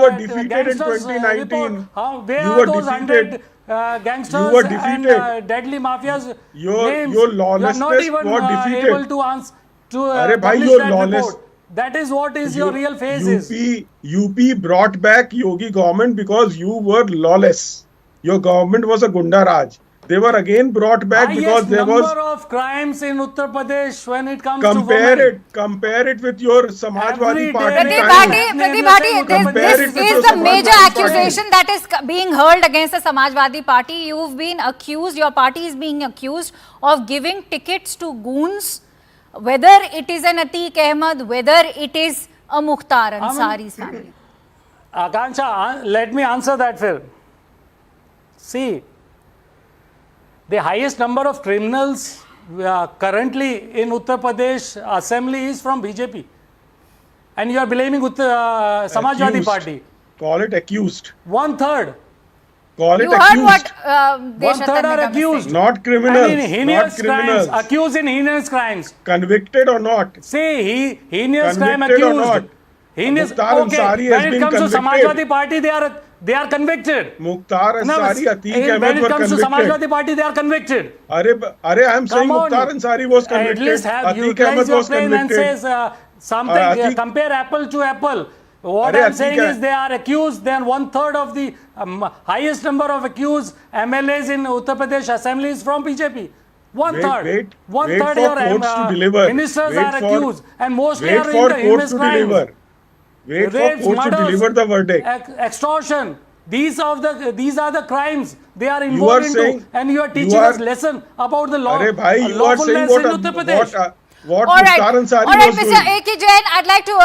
were defeated in 2019. Where are those 100 gangsters and deadly mafias? Your lawlessness you are not got defeated. Able to answer that report. That is what is your real face. UP brought back Yogi government because you were lawless. Your government was a Gunda Raj. They were again brought back because there was number of crimes in Uttar Pradesh when it comes to women. Compare it with your Samajwadi Party. Pradeep Bhati, this is the major accusation that is being hurled against the Samajwadi Party. You've been accused, your party is being accused of giving tickets to goons, whether it is an Atiq Ahmed, whether it is a Mukhtar Ansari's family. Akanksha, let me answer that, Phil. See, the highest number of criminals currently in Uttar Pradesh assembly is from BJP. And you are blaming Samajwadi Party. Call it accused. 1/3. Call it you accused. Heard what 1/3 are accused. Not criminals. I mean, heinous crimes. Accused in heinous crimes. Convicted or not? See, heinous crime accused. Or not? Heinous. Mukhtar Ansari has been convicted. When it comes to Samajwadi Party, they are convicted. Mukhtar Ansari, Atiq Ahmed were convicted. When it comes to Samajwadi Party, they are convicted. I am saying Mukhtar Ansari was convicted. At least have utilized your brain and says something. Compare apple to apple. What I am saying is they are accused. Then 1/3 of the highest number of accused MLAs in Uttar Pradesh Assembly is from BJP. One third wait your for courts to deliver. ministers Wait are for- accused, and mostly Wait are for in the courts heinous to crimes. deliver. Wait for Rapes, courts to murders, deliver the verdict. Extortion. These are the crimes they are You involved are into, saying- and you are teaching you are- us lesson about the law. Arey bhai, you are saying lawfulness in Uttar Pradesh. what All right, Mukhtar Ansari all right, was Mr. doing. A.K. Jain, I'd like to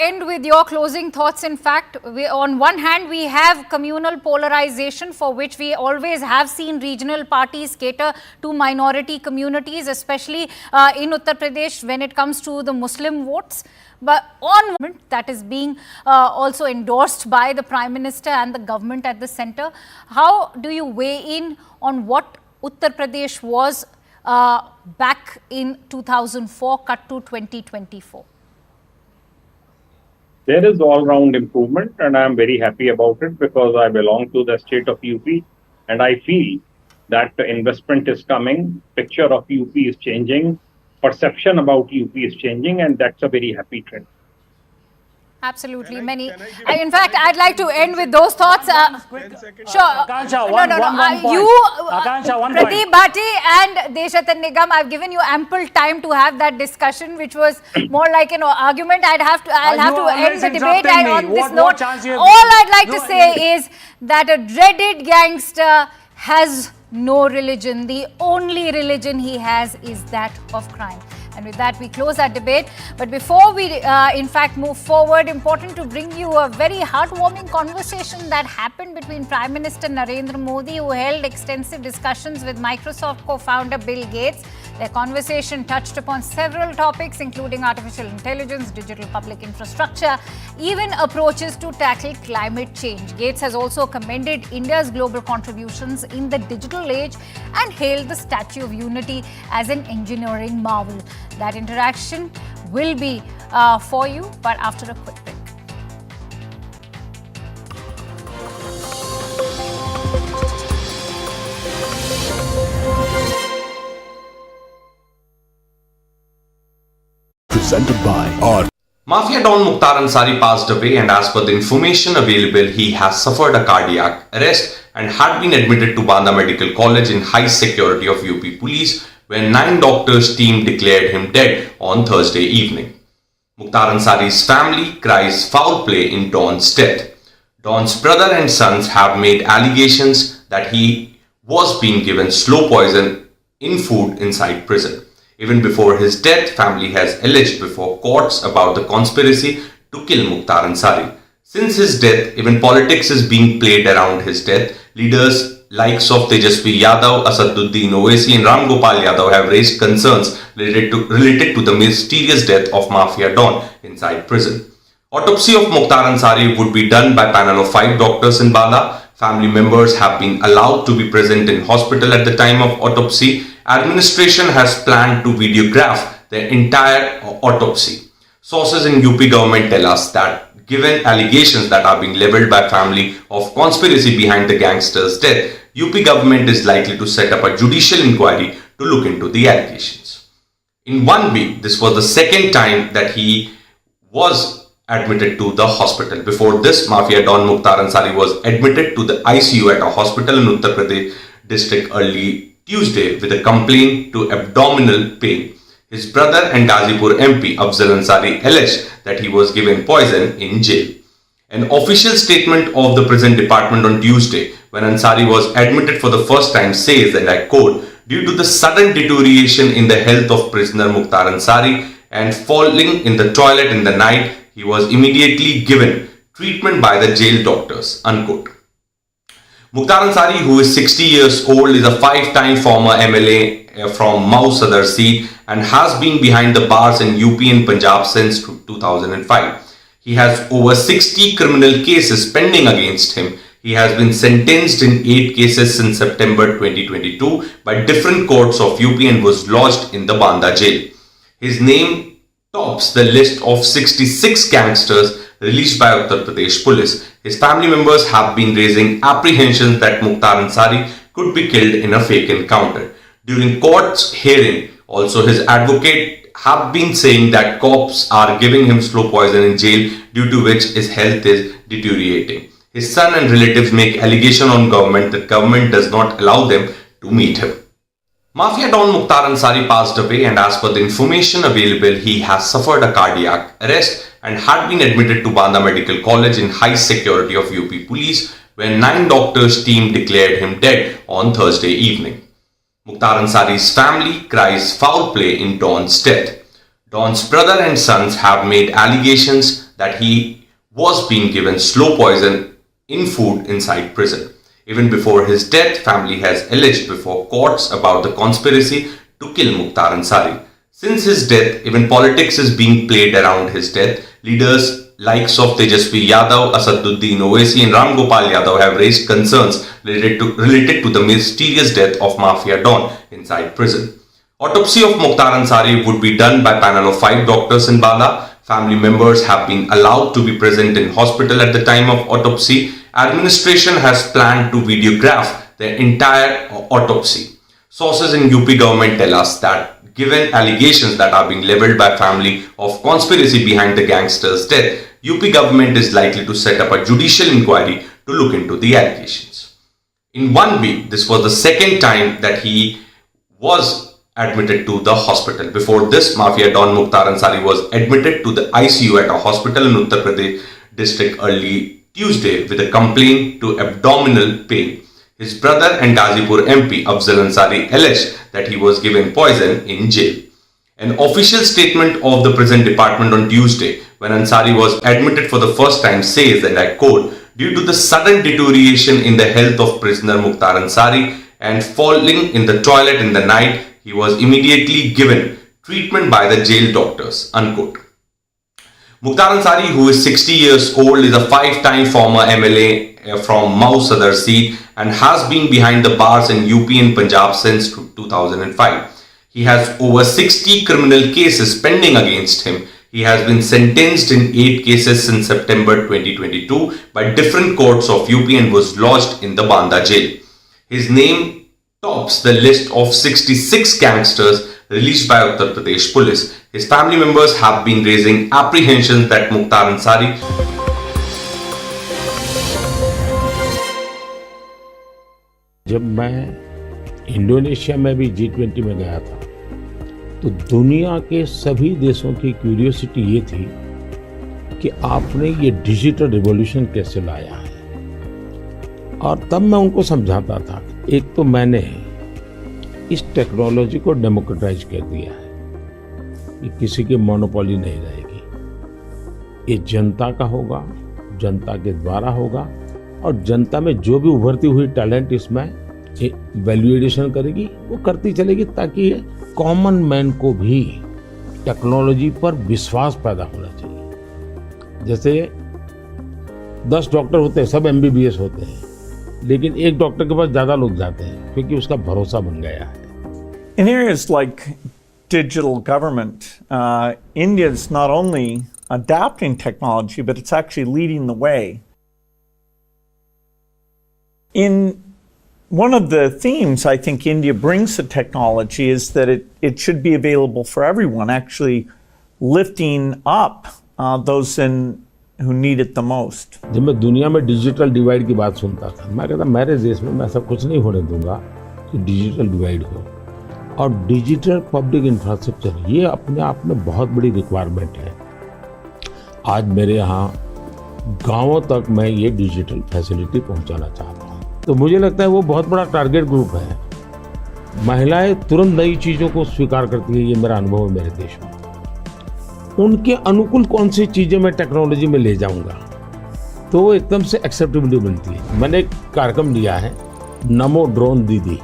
end with your closing thoughts. In fact, on one hand, we have communal polarization, for which we always have seen regional parties cater to minority communities, especially in Uttar Pradesh when it comes to the Muslim votes. But on that is being also endorsed by the Prime Minister and the government at the centre. How do you weigh in on what Uttar Pradesh was back in 2004, cut to 2024? There is all-round improvement, and I am very happy about it because I belong to the state of UP, and I feel that the investment is coming, picture of UP is changing, perception about UP is changing, and that's a very happy trend. Absolutely. In fact, I'd like to end with those thoughts. Sure. Akansha, One point. Akansha, one Pradeep Bhati and Deshatan Nigam, I've given you ample time to have that discussion, which was more like an argument. I'll have to end the debate on this note. All I'd like to say is that a dreaded gangster has no religion. The only religion he has is that of crime. And with that, we close our debate. But before we, in fact, move forward, important to bring you a very heartwarming conversation that happened between Prime Minister Narendra Modi, who held extensive discussions with Microsoft co-founder Bill Gates. Their conversation touched upon several topics, including artificial intelligence, digital public infrastructure, even approaches to tackle climate change. Gates has also commended India's global contributions in the digital age and hailed the Statue of Unity as an engineering marvel. That interaction will be for you, but after a quick break. Presented by our Mafia Don Mukhtar Ansari passed away, and as per the information available, he has suffered a cardiac arrest and had been admitted to Banda Medical College in high security of UP police, where 9 doctors team declared him dead on Thursday evening. Mukhtar Ansari's family cries foul play in Don's death. Don's brother and sons have made allegations that he was being given slow poison in food inside prison. Even before his death, family has alleged before courts about the conspiracy to kill Mukhtar Ansari. Since his death, even politics is being played around his death. Leaders likes of Tejasvi Yadav, Asaduddin Owaisi and Ram Gopal Yadav have raised concerns related to the mysterious death of Mafia Don inside prison. Autopsy of Mukhtar Ansari would be done by panel of 5 doctors in Banda. Family members have been allowed to be present in hospital at the time of autopsy. Administration has planned to videograph the entire autopsy. Sources in UP government tell us that given allegations that are being leveled by family of conspiracy behind the gangster's death, UP government is likely to set up a judicial inquiry to look into the allegations. In 1 week, this was the second time that he was admitted to the hospital. Before this, Mafia Don Mukhtar Ansari was admitted to the ICU at a hospital in Uttar Pradesh district early Tuesday with a complaint to abdominal pain. His brother and Ghazipur MP Afzal Ansari alleged that he was given poison in jail. An official statement of the prison department on Tuesday, when Ansari was admitted for the first time, says, and I quote, "Due to the sudden deterioration in the health of prisoner Mukhtar Ansari and falling in the toilet in the night, he was immediately given treatment by the jail doctors," unquote. Mukhtar Ansari, who is 60 years old, is a 5-time former MLA from Mau Sadar seat and has been behind the bars in UP and Punjab since 2005. He has over 60 criminal cases pending against him. He has been sentenced in 8 cases since September 2022 by different courts of UP and was lodged in the Banda jail. His name tops the list of 66 gangsters released by Uttar Pradesh police. His family members have been raising apprehensions that Mukhtar Ansari could be killed in a fake encounter. During court's hearing, also his advocate have been saying that cops are giving him slow poison in jail, due to which his health is deteriorating. His son and relatives make allegation on government that government does not allow them to meet him. Mafia Don Mukhtar Ansari passed away, and as per the information available, he has suffered a cardiac arrest and had been admitted to Banda Medical College in high security of UP police, where 9 doctors team declared him dead on Thursday evening. Mukhtar Ansari's family cries foul play in Don's death. Don's brother and sons have made allegations that he was being given slow poison in food inside prison. Even before his death, family has alleged before courts about the conspiracy to kill Mukhtar Ansari. Since his death, even politics is being played around his death. Leaders likes of Tejasvi Yadav, Asaduddin Owaisi and Ram Gopal Yadav have raised concerns related to the mysterious death of Mafia Don inside prison. Autopsy of Mukhtar Ansari would be done by panel of 5 doctors in Banda. Family members have been allowed to be present in hospital at the time of autopsy. Administration has planned to videograph the entire autopsy. Sources in UP government tell us that given allegations that are being leveled by family of conspiracy behind the gangster's death, UP government is likely to set up a judicial inquiry to look into the allegations. In 1 week, this was the second time that he was admitted to the hospital. Before this, Mafia Don Mukhtar Ansari was admitted to the ICU at a hospital in Uttar Pradesh district early Tuesday with a complaint to abdominal pain. His brother and Gazipur MP Afzal Ansari alleged that he was given poison in jail. An official statement of the prison department on Tuesday, when Ansari was admitted for the first time, says, and I quote, "Due to the sudden deterioration in the health of prisoner Mukhtar Ansari and falling in the toilet in the night, he was immediately given treatment by the jail doctors," unquote. Mukhtar Ansari, who is 60 years old, is a 5-time former MLA from Mau Sadar seat and has been behind the bars in UP and Punjab since 2005. He has over 60 criminal cases pending against him. He has been sentenced in 8 cases since September 2022 by different courts of UP and was lodged in the Banda jail. His name tops the list of 66 gangsters released by Uttar Pradesh police. His family members have been raising apprehensions that Mukhtar Ansari जब मैं Indonesia में भी G20 में गया था तो दुनिया के सभी देशों की क्यूरियोसिटी ये थी कि आपने ये डिजिटल रिवॉल्यूशन कैसे लाया है। और तब मैं उनको समझाता था, एक तो मैंने इस टेक्नोलॉजी को डेमोक्रेटाइज कर दिया है, ये किसी की मोनोपोली नहीं रहेगी, ये जनता का होगा, जनता के द्वारा होगा और जनता में जो भी उभरती हुई टैलेंट इसमें वैल्यूएशन करेगी वो करती चलेगी, ताकि कॉमन मैन को भी टेक्नोलॉजी पर विश्वास पैदा होना चाहिए। जैसे 10 डॉक्टर होते हैं, सब MBBS होते हैं, लेकिन एक डॉक्टर के पास ज़्यादा लोग जाते हैं क्योंकि उसका भरोसा बन गया है। In areas like digital government, India is not only adapting technology, but it's actually leading the way. In one of the themes I think India brings to technology is that it should be available for everyone, actually lifting up those who need it the most. जब मैं दुनिया में digital divide की बात सुनता था, मैं कहता मेरे देश में मैं ऐसा कुछ नहीं होने दूंगा कि डिजिटल डिवाइड हो। और डिजिटल पब्लिक इंफ्रास्ट्रक्चर ये अपने आप में बहुत बड़ी रिक्वायरमेंट है। आज मेरे यहाँ गांवों तक मैं ये डिजिटल फैसिलिटी पहुंचाना चाहता हूँ, तो मुझे लगता है वो बहुत बड़ा टारगेट ग्रुप है। महिलाएं तुरंत नई चीज़ों को स्वीकार करती है, ये मेरा अनुभव है मेरे देश में। उनके अनुकूल कौन सी चीज़ें मैं टेक्नोलॉजी में ले जाऊंगा तो वो एकदम से एक्सेप्टेबिलिटी मिलती है। मैंने एक कार्यक्रम लिया है नमो ड्रोन दीदी,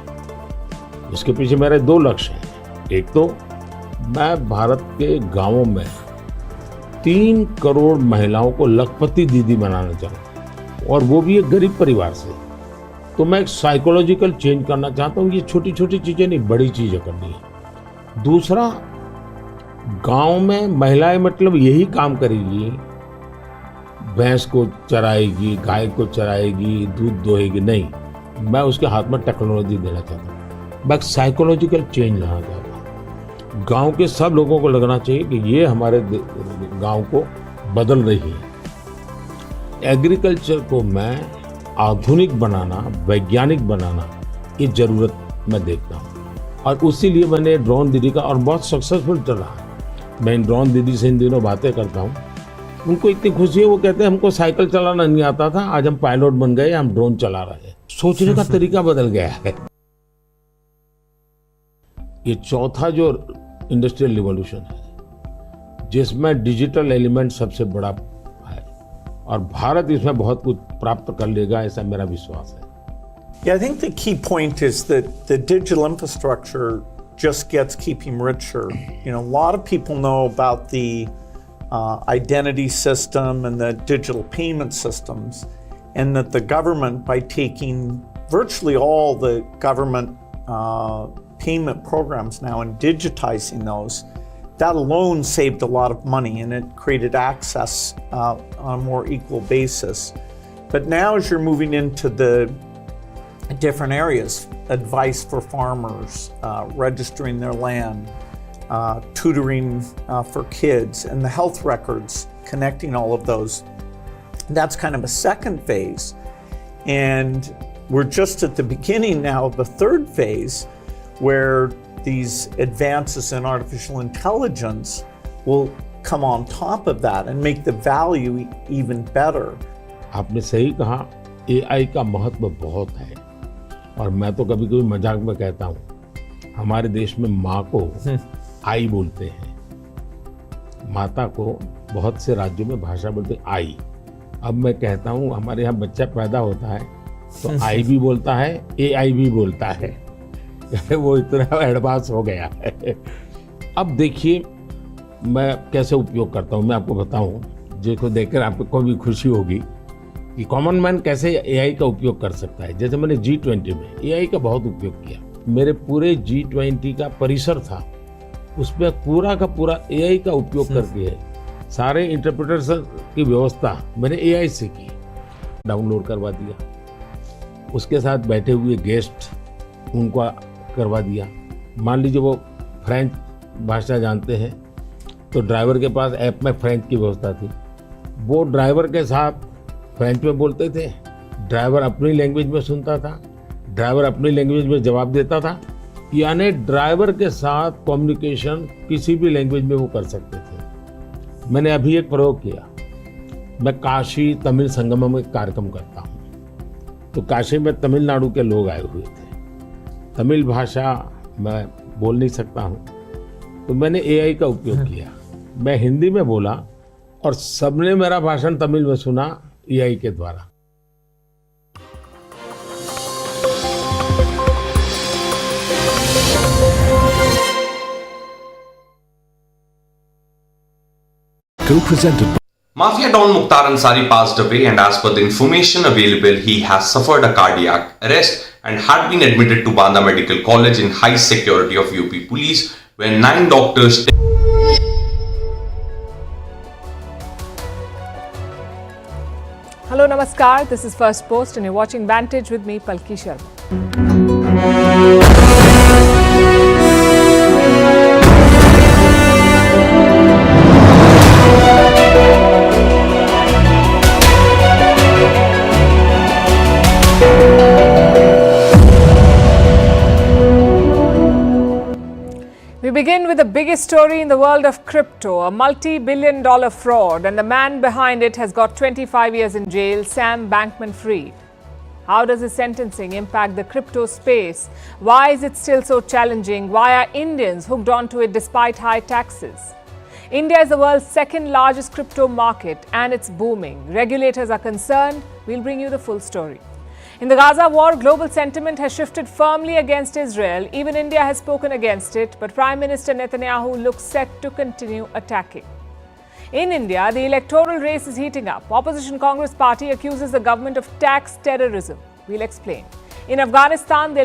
इसके पीछे मेरे 2 लक्ष्य हैं। एक तो मैं भारत के गांवों में 3 करोड़ महिलाओं को लखपति दीदी बनाना चाहूँ, और वो भी एक गरीब परिवार से। तो मैं एक साइकोलॉजिकल चेंज करना चाहता हूँ। ये छोटी छोटी चीज़ें नहीं, बड़ी चीज़ें करनी है। दूसरा, गांव में महिलाएं मतलब यही काम करेगी, भैंस को चराएगी, गाय को चराएगी, दूध दोहेगी, नहीं, मैं उसके हाथ में टेक्नोलॉजी देना चाहता हूँ। मैं साइकोलॉजिकल चेंज लाना चाहता हूँ। गांव के सब लोगों को लगना चाहिए कि ये हमारे गांव को बदल रही है। एग्रीकल्चर को मैं आधुनिक बनाना, वैज्ञानिक बनाना, ये ज़रूरत मैं देखता हूँ। और उसी लिए मैंने ड्रोन दीदी का, और बहुत सक्सेसफुल चल रहा है। मैं ड्रोन दीदी से इन दिनों बातें करता हूँ, उनको इतनी खुशी है, वो कहते हैं हमको साइकिल चलाना नहीं आता था, आज हम पायलट बन गए, हम ड्रोन चला रहे हैं। सोचने का तरीका बदल गया है। ये चौथा जो इंडस्ट्रियल रिवॉल्यूशन है जिसमें डिजिटल एलिमेंट सबसे बड़ा है, और भारत इसमें बहुत कुछ प्राप्त कर लेगा, ऐसा मेरा विश्वास है। Yeah, I think the key point is that the digital infrastructure just keeps richer. You know, a lot of people know about the identity system and the digital payment systems, and that the government, by taking virtually all the government payment programs now and digitizing those, that alone saved a lot of money, and it created access on a more equal basis. But now as you're moving into the different areas, advice for farmers, registering their land, tutoring for kids, and the health records, connecting all of those. That's kind of a second phase. And we're just at the beginning now of the third phase, where these advances in artificial intelligence will come on top of that and make the value even better. आपने सही कहा, AI का महत्व बहुत है, और मैं तो कभी कभी मजाक में कहता हूँ, हमारे देश में माँ को आई बोलते हैं, माता को बहुत से राज्यों में भाषा बोलते हैं आई। अब मैं कहता हूँ हमारे यहाँ बच्चा पैदा होता है तो आई भी बोलता है, AI भी बोलता है। वो इतना एडवांस हो गया है। अब देखिए मैं कैसे उपयोग करता हूँ, मैं आपको बताऊँ, जिसको देखकर आपको भी खुशी होगी कि कॉमन मैन कैसे AI का उपयोग कर सकता है। जैसे मैंने G20 में AI का बहुत उपयोग किया। मेरे पूरे G20 का परिसर था, उसमें पूरा का पूरा AI का उपयोग करके है। सारे इंटरप्रेटर्स की व्यवस्था मैंने AI से की, डाउनलोड करवा दिया। उसके साथ बैठे हुए गेस्ट उनको करवा दिया। मान लीजिए वो फ्रेंच भाषा जानते हैं तो ड्राइवर के पास ऐप में फ्रेंच की व्यवस्था थी, वो ड्राइवर के साथ फ्रेंच में बोलते थे, ड्राइवर अपनी लैंग्वेज में सुनता था, ड्राइवर अपनी लैंग्वेज में जवाब देता था। यानी ड्राइवर के साथ कम्युनिकेशन किसी भी लैंग्वेज में वो कर सकते थे। मैंने अभी एक प्रयोग किया, मैं काशी तमिल संगम में कार्यक्रम करता हूँ, तो काशी में तमिलनाडु के लोग आए हुए थे, तमिल भाषा मैं बोल नहीं सकता हूँ, तो मैंने AI का उपयोग किया। मैं हिंदी में बोला और सबने मेरा भाषण तमिल में सुना AI के द्वारा। Co-presented. Mafia Don Mukhtar Ansari passed away, and as per the information available, he has suffered a cardiac arrest and had been admitted to Banda Medical College in high security of UP Police, where 9 doctors. Hello, Namaskar. This is First Post, and you're watching Vantage with me, Palki Sharma. We begin with the biggest story in the world of crypto, a multi-billion-dollar fraud, and the man behind it has got 25 years in jail, Sam Bankman-Fried. How does his sentencing impact the crypto space? Why is it still so challenging? Why are Indians hooked onto it despite high taxes? India is the world's second largest crypto market and it's booming. Regulators are concerned. We'll bring you the full story. In the Gaza war, global sentiment has shifted firmly against Israel. Even India has spoken against it, but Prime Minister Netanyahu looks set to continue attacking. In India, the electoral race is heating up. Opposition Congress Party accuses the government of tax terrorism. We'll explain. In Afghanistan, they'll